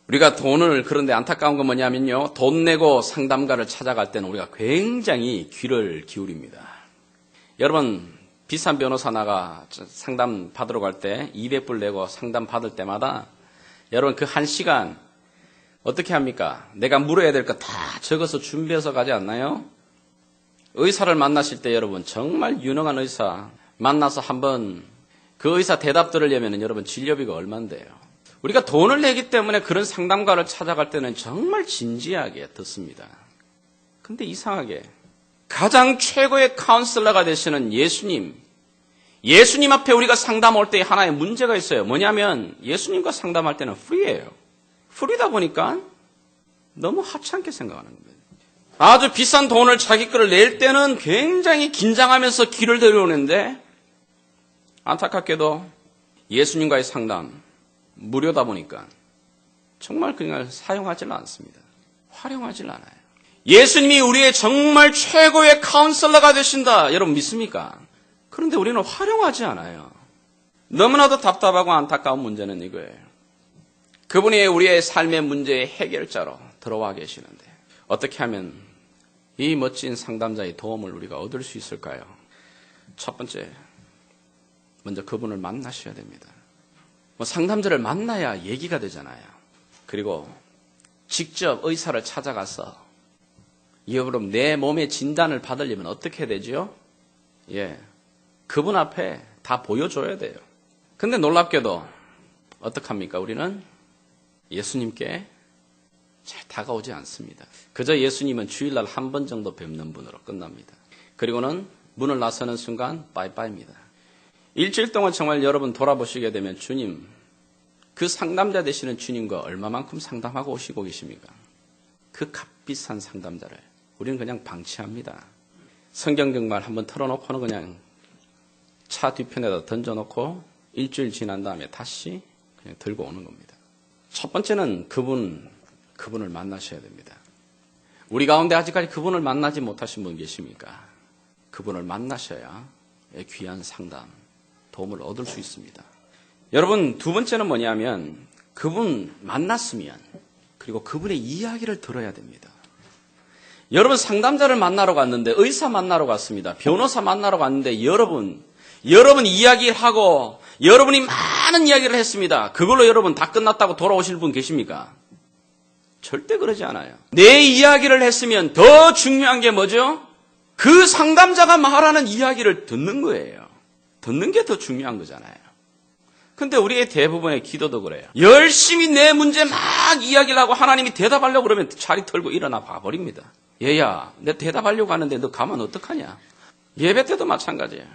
Speaker 1: 우리가 돈을, 그런데 안타까운 건 뭐냐면요, 돈 내고 상담가를 찾아갈 때는 우리가 굉장히 귀를 기울입니다. 여러분, 비싼 변호사나가 상담 받으러 갈 때 200불 내고 상담 받을 때마다 여러분 그 1시간 어떻게 합니까? 내가 물어야 될 거 다 적어서 준비해서 가지 않나요? 의사를 만나실 때 여러분 정말 유능한 의사 만나서 한번 그 의사 대답 들으려면 여러분 진료비가 얼만데요? 우리가 돈을 내기 때문에 그런 상담가를 찾아갈 때는 정말 진지하게 듣습니다. 근데 이상하게 가장 최고의 카운슬러가 되시는 예수님 앞에 우리가 상담 올 때 하나의 문제가 있어요. 뭐냐면 예수님과 상담할 때는 프리예요. 프리다 보니까 너무 하찮게 생각하는 겁니다. 아주 비싼 돈을 자기 거를 낼 때는 굉장히 긴장하면서 귀를 들여오는데 안타깝게도 예수님과의 상담 무료다 보니까 정말 그걸 사용하지는 않습니다. 활용하지는 않아요. 예수님이 우리의 정말 최고의 카운슬러가 되신다. 여러분 믿습니까? 그런데 우리는 활용하지 않아요. 너무나도 답답하고 안타까운 문제는 이거예요. 그분이 우리의 삶의 문제의 해결자로 들어와 계시는데 어떻게 하면 이 멋진 상담자의 도움을 우리가 얻을 수 있을까요? 첫 번째, 먼저 그분을 만나셔야 됩니다. 상담자를 만나야 얘기가 되잖아요. 그리고 직접 의사를 찾아가서 여러분 내 몸의 진단을 받으려면 어떻게 되죠? 그분 앞에 다 보여줘야 돼요. 근데 놀랍게도 어떡합니까? 우리는 예수님께 잘 다가오지 않습니다. 그저 예수님은 주일날 한 번 정도 뵙는 분으로 끝납니다. 그리고는 문을 나서는 순간 빠이빠이입니다. 일주일 동안 정말 여러분 돌아보시게 되면 주님, 그 상담자 되시는 주님과 얼마만큼 상담하고 오시고 계십니까? 그 값비싼 상담자를 우리는 그냥 방치합니다. 성경 정말 한번 털어놓고는 그냥 차 뒤편에다 던져놓고 일주일 지난 다음에 다시 그냥 들고 오는 겁니다. 첫 번째는 그분을 만나셔야 됩니다. 우리 가운데 아직까지 그분을 만나지 못하신 분 계십니까? 그분을 만나셔야 귀한 상담, 도움을 얻을 수 있습니다. 여러분, 두 번째는 뭐냐면 그분 만났으면 그리고 그분의 이야기를 들어야 됩니다. 여러분 상담자를 만나러 갔는데, 의사 만나러 갔습니다. 변호사 만나러 갔는데 여러분 이야기를 하고 여러분이 많은 이야기를 했습니다. 그걸로 여러분 다 끝났다고 돌아오실 분 계십니까? 절대 그러지 않아요. 내 이야기를 했으면 더 중요한 게 뭐죠? 그 상담자가 말하는 이야기를 듣는 거예요. 듣는 게 더 중요한 거잖아요. 근데 우리의 대부분의 기도도 그래요. 열심히 내 문제 막 이야기를 하고 하나님이 대답하려고 그러면 자리 털고 일어나 봐버립니다. 얘야, 내 대답하려고 하는데 너 가면 어떡하냐? 예배 때도 마찬가지예요.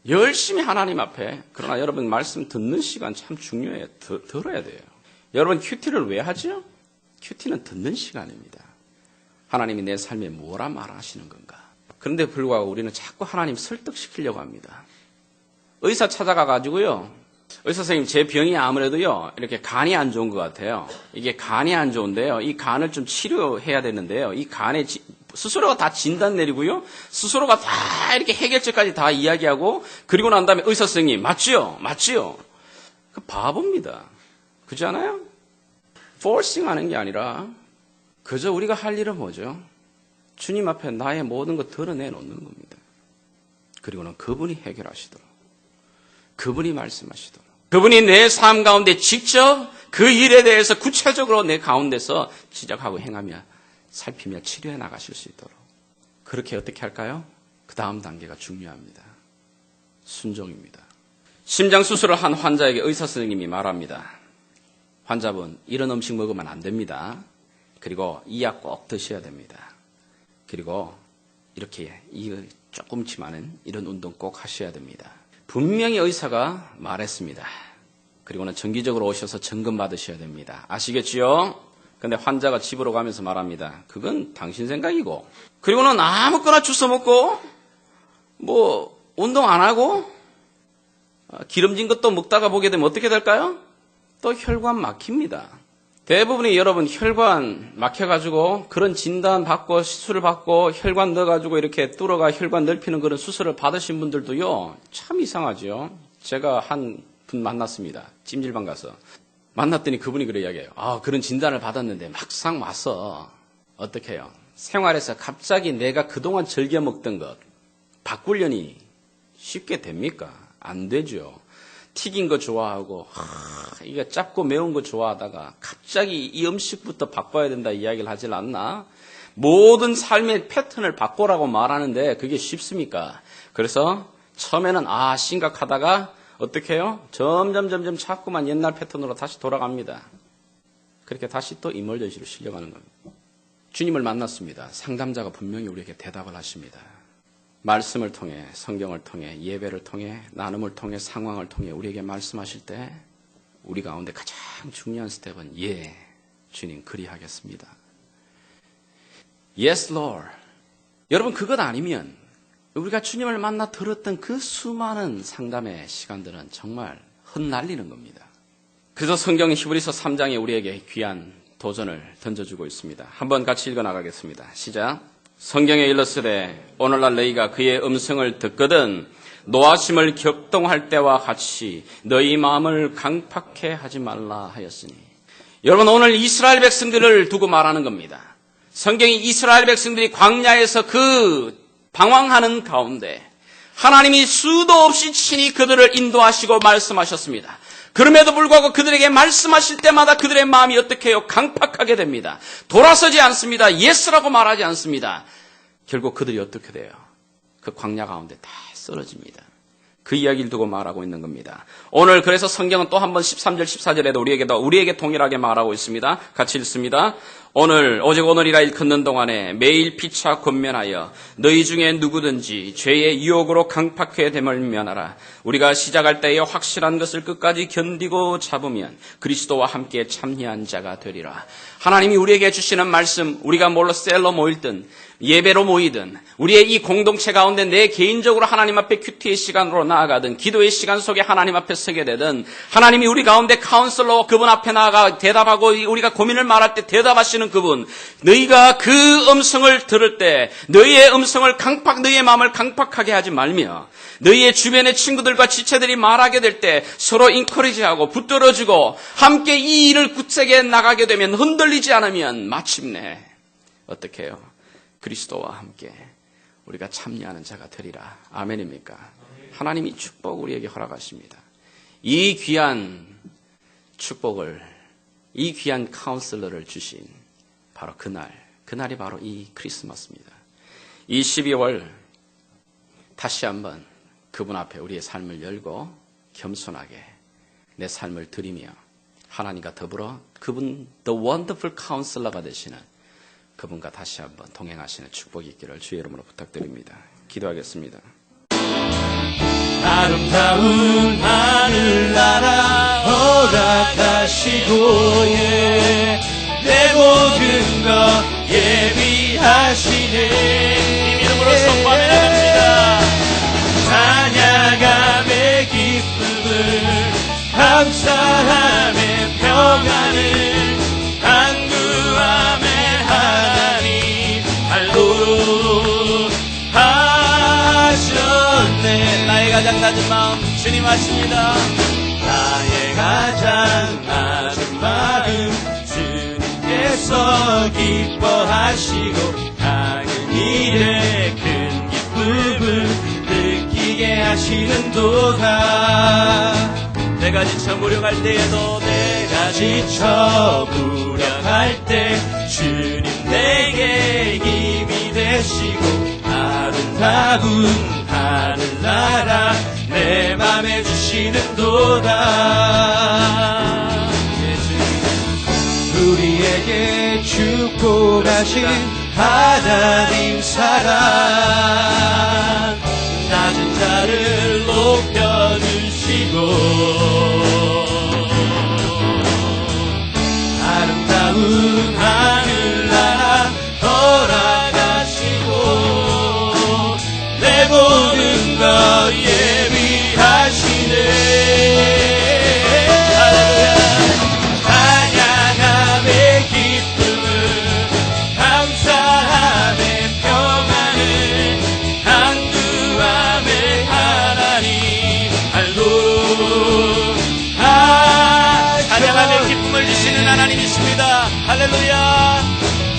Speaker 1: 열심히 하나님 앞에, 그러나 여러분 말씀 듣는 시간 참 중요해요. 들어야 돼요. 여러분 큐티를 왜 하죠? 큐티는 듣는 시간입니다. 하나님이 내 삶에 뭐라 말하시는 건가? 그런데 불구하고 우리는 자꾸 하나님 설득시키려고 합니다. 의사 찾아가가지고요, 의사 선생님 제 병이 아무래도요 이렇게 간이 안 좋은 것 같아요. 이게 간이 안 좋은데요, 이 간을 좀 치료해야 되는데요, 이 간에 스스로가 다 진단 내리고요, 스스로가 다 이렇게 해결책까지 다 이야기하고, 그리고 난 다음에 의사 선생님 맞지요? 그 바보입니다. 그렇지 않아요? forcing 하는 게 아니라 그저 우리가 할 일은 뭐죠? 주님 앞에 나의 모든 것 드러내 놓는 겁니다. 그리고는 그분이 해결하시도록, 그분이 말씀하시도록, 그분이 내 삶 가운데 직접 그 일에 대해서 구체적으로 내 가운데서 지적하고 행하며 살피며 치료해 나가실 수 있도록, 그렇게 어떻게 할까요? 그 다음 단계가 중요합니다. 순종입니다. 심장 수술을 한 환자에게 의사 선생님이 말합니다. 환자분, 이런 음식 먹으면 안 됩니다. 그리고 이 약 꼭 드셔야 됩니다. 그리고 이렇게 조금치만은 이런 운동 꼭 하셔야 됩니다. 분명히 의사가 말했습니다. 그리고는 정기적으로 오셔서 점검 받으셔야 됩니다. 아시겠지요? 근데 환자가 집으로 가면서 말합니다. 그건 당신 생각이고. 그리고는 아무거나 주워 먹고 뭐 운동 안 하고 기름진 것도 먹다가 보게 되면 어떻게 될까요? 또 혈관 막힙니다. 대부분이 여러분 혈관 막혀가지고 그런 진단 받고 시술을 받고 혈관 넣어가지고 이렇게 뚫어가 혈관 넓히는 그런 수술을 받으신 분들도요, 참 이상하죠. 제가 한 분 만났습니다. 찜질방 가서. 만났더니 그분이 그래 이야기해요. 그런 진단을 받았는데 막상 와서 어떻게 해요? 생활에서 갑자기 내가 그동안 즐겨 먹던 것 바꾸려니 쉽게 됩니까? 안 되죠. 튀긴 거 좋아하고 이게 짭고 매운 거 좋아하다가 갑자기 이 음식부터 바꿔야 된다 이야기를 하질 않나? 모든 삶의 패턴을 바꾸라고 말하는데 그게 쉽습니까? 그래서 처음에는 심각하다가 어떻게 해요? 점점 자꾸만 옛날 패턴으로 다시 돌아갑니다. 그렇게 다시 또 이멀전시로 실려가는 겁니다. 주님을 만났습니다. 상담자가 분명히 우리에게 대답을 하십니다. 말씀을 통해, 성경을 통해, 예배를 통해, 나눔을 통해, 상황을 통해 우리에게 말씀하실 때 우리 가운데 가장 중요한 스텝은 주님 그리하겠습니다. Yes, Lord. 여러분 그것 아니면 우리가 주님을 만나 들었던 그 수많은 상담의 시간들은 정말 헛날리는 겁니다. 그래서 성경 히브리서 3장에 우리에게 귀한 도전을 던져주고 있습니다. 한번 같이 읽어나가겠습니다. 시작. 성경에 일렀으되 오늘날 너희가 그의 음성을 듣거든 노하심을 격동할 때와 같이 너희 마음을 강팍해 하지 말라 하였으니. 여러분 오늘 이스라엘 백성들을 두고 말하는 겁니다. 성경이 이스라엘 백성들이 광야에서 그 방황하는 가운데 하나님이 수도 없이 친히 그들을 인도하시고 말씀하셨습니다. 그럼에도 불구하고 그들에게 말씀하실 때마다 그들의 마음이 어떻게 해요? 강팍하게 됩니다. 돌아서지 않습니다. 예스라고 말하지 않습니다. 결국 그들이 어떻게 돼요? 그 광야 가운데 다 쓰러집니다. 그 이야기를 두고 말하고 있는 겁니다. 오늘 그래서 성경은 또 한 번 13절 14절에도 우리에게 동일하게 말하고 있습니다. 같이 읽습니다. 오직 오늘이라 일컫는 동안에 매일 피차 권면하여 너희 중에 누구든지 죄의 유혹으로 강팍해 됨을 면하라. 우리가 시작할 때에 확실한 것을 끝까지 견디고 잡으면 그리스도와 함께 참여한 자가 되리라. 하나님이 우리에게 주시는 말씀, 우리가 뭘로 셀로 모일든 예배로 모이든 우리의 이 공동체 가운데 내 개인적으로 하나님 앞에 큐티의 시간으로 나아가든 기도의 시간 속에 하나님 앞에 서게 되든 하나님이 우리 가운데 카운슬러 그분 앞에 나아가 대답하고 우리가 고민을 말할 때 대답하시는 그분, 너희가 그 음성을 들을 때 너희의 음성을 너희의 마음을 강팍하게 하지 말며 너희의 주변의 친구들과 지체들이 말하게 될 때 서로 인커리지하고 붙들어주고 함께 이 일을 굳세게 나가게 되면 흔들리지 않으면 마침내 어떻게 해요? 그리스도와 함께 우리가 참여하는 자가 되리라. 아멘입니까? 하나님이 축복 우리에게 허락하십니다. 이 귀한 축복을, 이 귀한 카운슬러를 주신 바로 그날이 바로 이 크리스마스입니다. 이 12월 다시 한번 그분 앞에 우리의 삶을 열고 겸손하게 내 삶을 드리며 하나님과 더불어 그분 The Wonderful Counselor가 되시는 그분과 다시 한번 동행하시는 축복이 있기를 주의 이름으로 부탁드립니다. 기도하겠습니다.
Speaker 2: 아름다운 하늘나라 허락하시고 내 모든 것 예비하시네. 이 이름으로 선포하며 나갑니다. 찬양함의 기쁨을 감사함의 평안을 간구함의 하나님 할로 하셨네. 나의 가장 낮은 마음 주님 아십니다. 나의 가장 낮은 마음 주님께서 기뻐하시고 작은 일에 큰 기쁨을 느끼게 하시는도다. 내가 지쳐 무력할 때에도 내가 지쳐 무력할 때 주님 내게 힘이 되시고 아름다운 하늘나라 내 맘에 주시는도다. 우리에게 축복하신 하나님 사랑 낮은 자를 높여주시고 아름다운 할렐루야.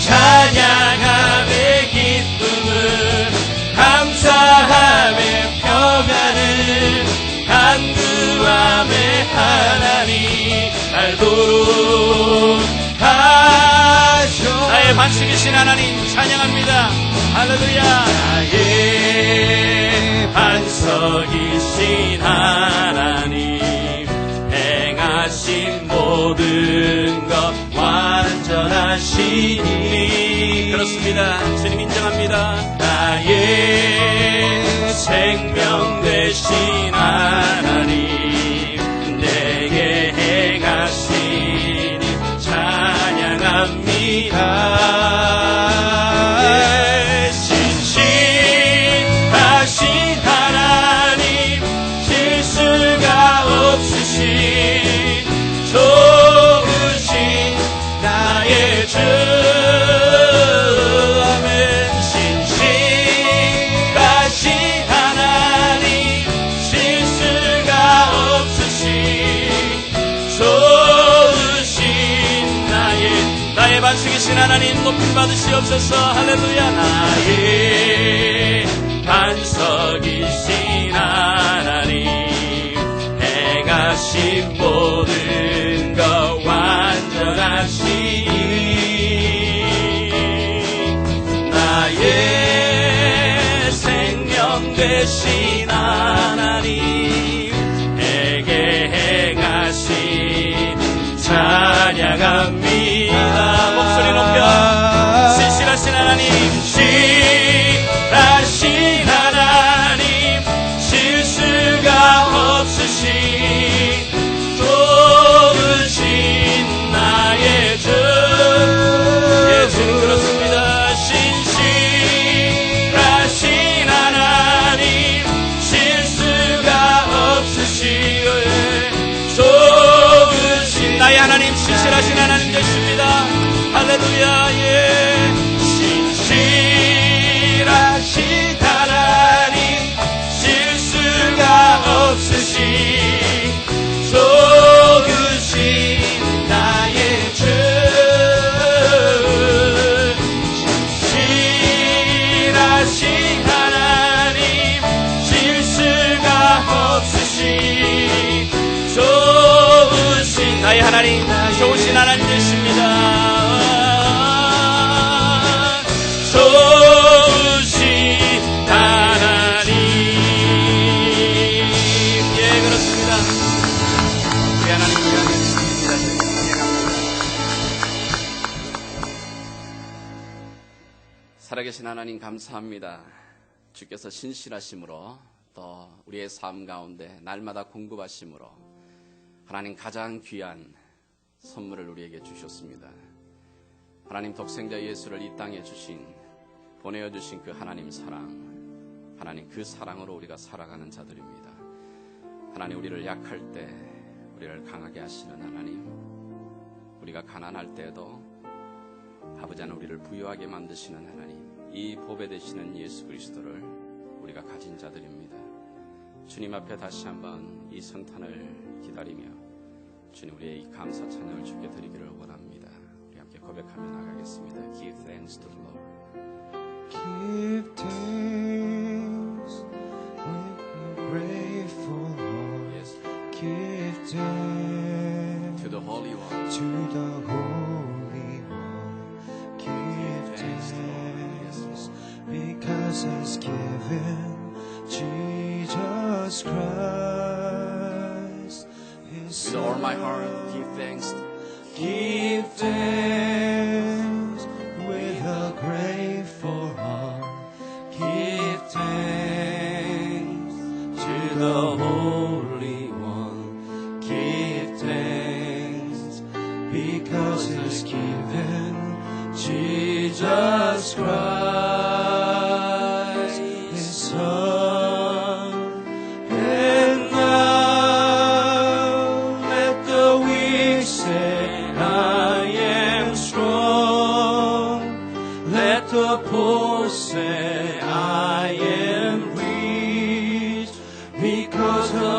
Speaker 2: 찬양함의 기쁨을, 감사함의 평안을, 간구함의 하나님 알도록 하셔. 나의 반석이신 하나님 찬양합니다. 할렐루야. 나의 반석이신 하나님, 행하신 모든 것 완전하시니. 그렇습니다. 주님 인정합니다. 나의 생명 되신 하나님, 내게 행하시니 찬양합니다. 신실하신 하나님, 실수가 없으신 좋으신 나의 주. 아멘. 신실하신 하나님, 실수가 없으신 좋으신 나의 반석이신 하나님 높임 받으시옵소서. 할렐루야. 나의 반석이신 하나님, 행하신 모든 것 완전하시니. 나의 생명 되신 하나님, 내게 행하신 찬양합니다. 목소리 높여. 신실하신 하나님, 신실하신 하나님, 실수가 없으신 좋으신 나의 주. 예, 주님 그렇습니다. 신실하신 하나님, 실수가 없으신 좋으신 나의 하나님, 신실하신 하나님 되십니다. 할렐루야. 예. 신실하신 하나님, 실수가 없으신 좋으신 나의 주. 신실하신 하나님, 실수가 없으신 좋으신 나의 하나님, 좋으신 하나님 되십니다. 좋으신 하나님. 예, 그렇습니다. 우리 하나님 우리 살아계신 하나님 감사합니다. 주께서 신실하심으로 또 우리의 삶 가운데 날마다 공급하심으로 하나님 가장 귀한 선물을 우리에게 주셨습니다. 하나님 독생자 예수를 이 땅에 보내어 주신 그 하나님 사랑, 하나님 그 사랑으로 우리가 살아가는 자들입니다. 하나님 우리를 약할 때 우리를 강하게 하시는 하나님, 우리가 가난할 때에도 아버지 하나님 우리를 부유하게 만드시는 하나님, 이 보배 되시는 예수 그리스도를 우리가 가진 자들입니다. 주님 앞에 다시 한번 이 성탄을 기다리며 주님 우리의 이 감사 찬양을 주께 드리기를 원합니다. 우리 함께 고백하며 나가겠습니다. Give thanks to the Lord.
Speaker 3: Give thanks with a grateful heart.
Speaker 1: Yes.
Speaker 3: Give thanks
Speaker 1: To the Holy One.
Speaker 3: to the Holy One. Give
Speaker 1: thanks to the Lord. Yes,
Speaker 3: thanks
Speaker 1: Lord.
Speaker 3: because He's given Jesus Christ His
Speaker 1: With all my heart, give thanks.
Speaker 3: Give thanks with a grateful heart. Give thanks to the Holy One. Give thanks because He's given Jesus Christ His Son. And now let the weak say, I am strong. Let the poor say, I am rich, because of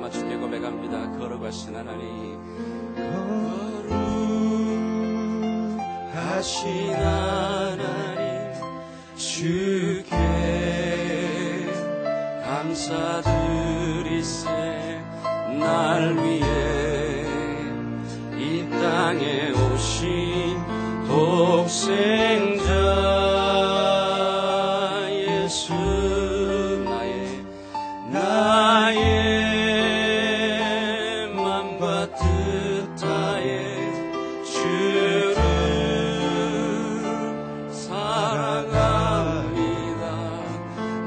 Speaker 2: 말미암아 주께 고백합니다. 거룩하신 하나님,
Speaker 3: 거룩하신 하나님, 주께 감사드리세. 날 위해 이 땅에 오신 독생자 예수, 나의 맘과 뜻 다해 주를 사랑합니다.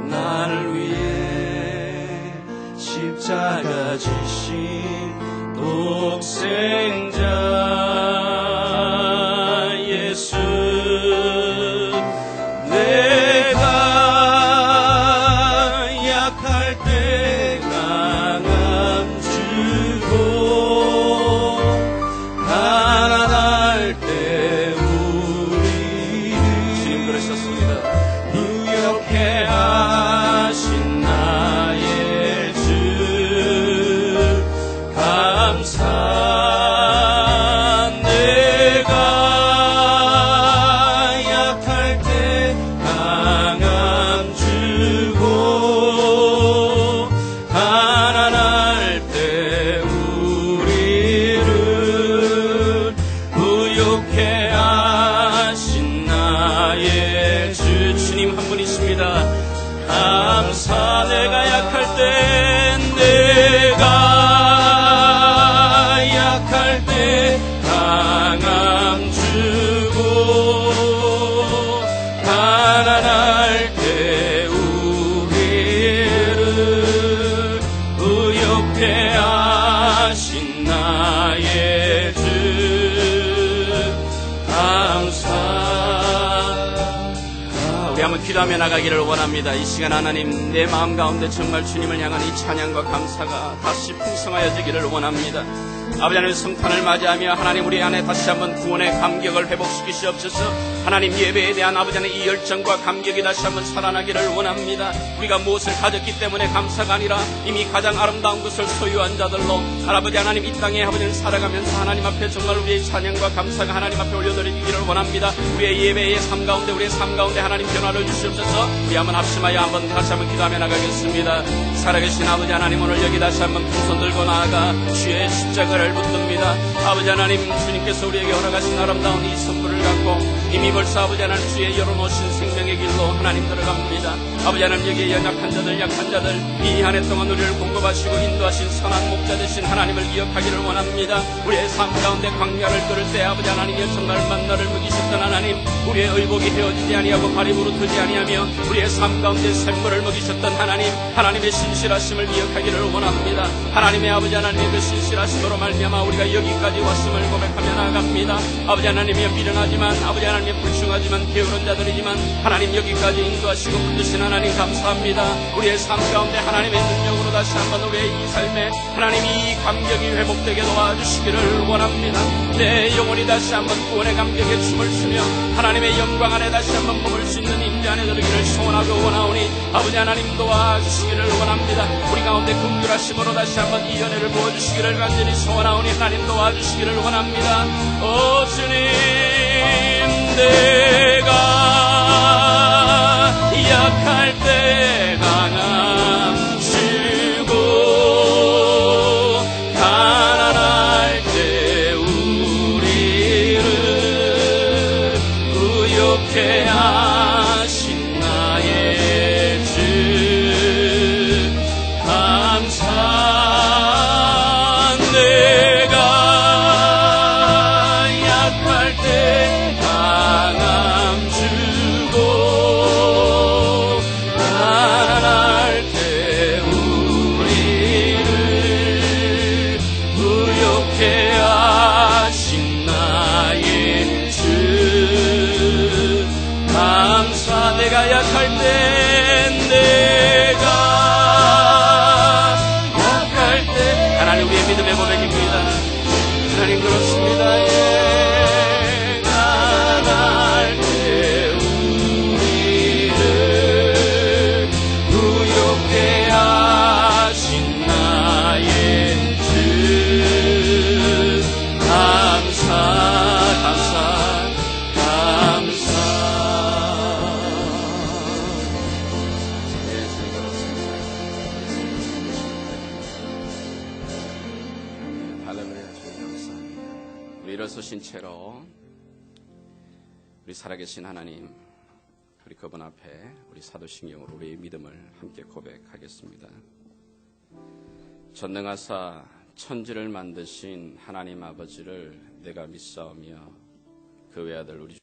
Speaker 3: 날 위해 십자가 지신 독생자 예수, 내가 약할 때 강함 주고 가난할 때 우리를
Speaker 2: 주님 그러셨습니다.
Speaker 3: 부욕해 하신 나의 주 감사. 내가 약할 때 강함 주고 가난할 때 우리를 부욕해 하신 나의 주. 주님 한 분이십니다. 감사. 내가 약할 때, 내가 약할 때 강함 주고 가난할 때 우리를 부욕해 하신 나의 주 감사.
Speaker 2: 우리 한번 기도하며 나가기를 원합니다. 이 시간 하나님, 내 마음 가운데 정말 주님을 향한 이 찬양과 감사가 다시 풍성하여지기를 원합니다. 아버지 하나님, 성탄을 맞이하며 하나님 우리 안에 다시 한번 구원의 감격을 회복시키시옵소서. 하나님 예배에 대한 아버지 하나님 이 열정과 감격이 다시 한번 살아나기를 원합니다. 우리가 무엇을 가졌기 때문에 감사가 아니라 이미 가장 아름다운 것을 소유한 자들로 아버지 하나님 이 땅에 아버지를 살아가면서 하나님 앞에 정말 우리의 찬양과 감사가 하나님 앞에 올려드리기를 원합니다. 우리의 예배의 삶 가운데, 우리의 삶 가운데 하나님 변화를 주시옵소서. 우리 한번 합심하여 한번 다시 한번 기도하며 나가겠습니다. 살아계신 아버지 하나님, 오늘 여기 다시 한번 두 손 들고 나아가 주의 십자가를 붙듭니다. 아버지 하나님, 주님께서 우리에게 허락하신 아름다운 이 선물을 갖고 이미 벌써 아버지 하나님 주의 열어놓으신 생명의 길로 하나님 들어갑니다. 아버지 하나님, 여기에 연약한 자들, 약한 자들, 이 한 해 동안 우리를 공급하시고 인도하신 선한 목자 되신 하나님을 기억하기를 원합니다. 우리의 삶 가운데 광야를 끓을 때 아버지 하나님이 정말 만나를 먹이셨던 하나님, 우리의 의복이 헤어지지 아니하고 발이 부르트지 아니하며 우리의 삶 가운데 샘물을 먹이셨던 하나님, 하나님의 신실하심을 기억하기를 원합니다. 하나님의 아버지 하나님의 그 신실하심으로 말미암아 우리가 여기까지 왔음을 고백하며 나아갑니다. 아버지 하나님이 미련하지만, 아버지 하나님이 불충하지만, 게으른 자들이지만 하나님 여기까지 인도하시고 붙드신 하나님 감사합니다. 우리의 삶 가운데 하나님의 능력으로 다시 한번 우리의 이 삶에 하나님이 이 감격이 회복되게 도와주시기를 원합니다. 내 영혼이 다시 한번 구원의 감격에 춤을 추며 하나님의 영광 안에 다시 한번 머물 수 있는 임재 안에 들기를 소원하고 원하오니 아버지 하나님 도와주시기를 원합니다. 우리 가운데 긍휼하심으로 다시 한번 이 은혜를 부어주시기를 간절히 소원하오니 하나님 도와주시기를 원합니다. 오 주님, 내가 약할 때 강함 주고 가난할 때 우리를 부욕해 하신 나의 주 감사. 내가 약할 때 강함 주고 가난할 때 우리를 부욕해 하신 나의 주 감사. 내가 약할 때, 내가 약할 때 하나님, 우리의 믿음의 고백입니다. 하나님 그렇습니다. 예. 가난할 때 우리를 부욕해 하신 나의
Speaker 1: 서신 채로 우리 살아계신 하나님, 우리 그분 앞에 우리 사도신경으로 우리의 믿음을 함께 고백하겠습니다. 전능하사 천지를 만드신 하나님 아버지를 내가 믿사오며 그 외아들 우리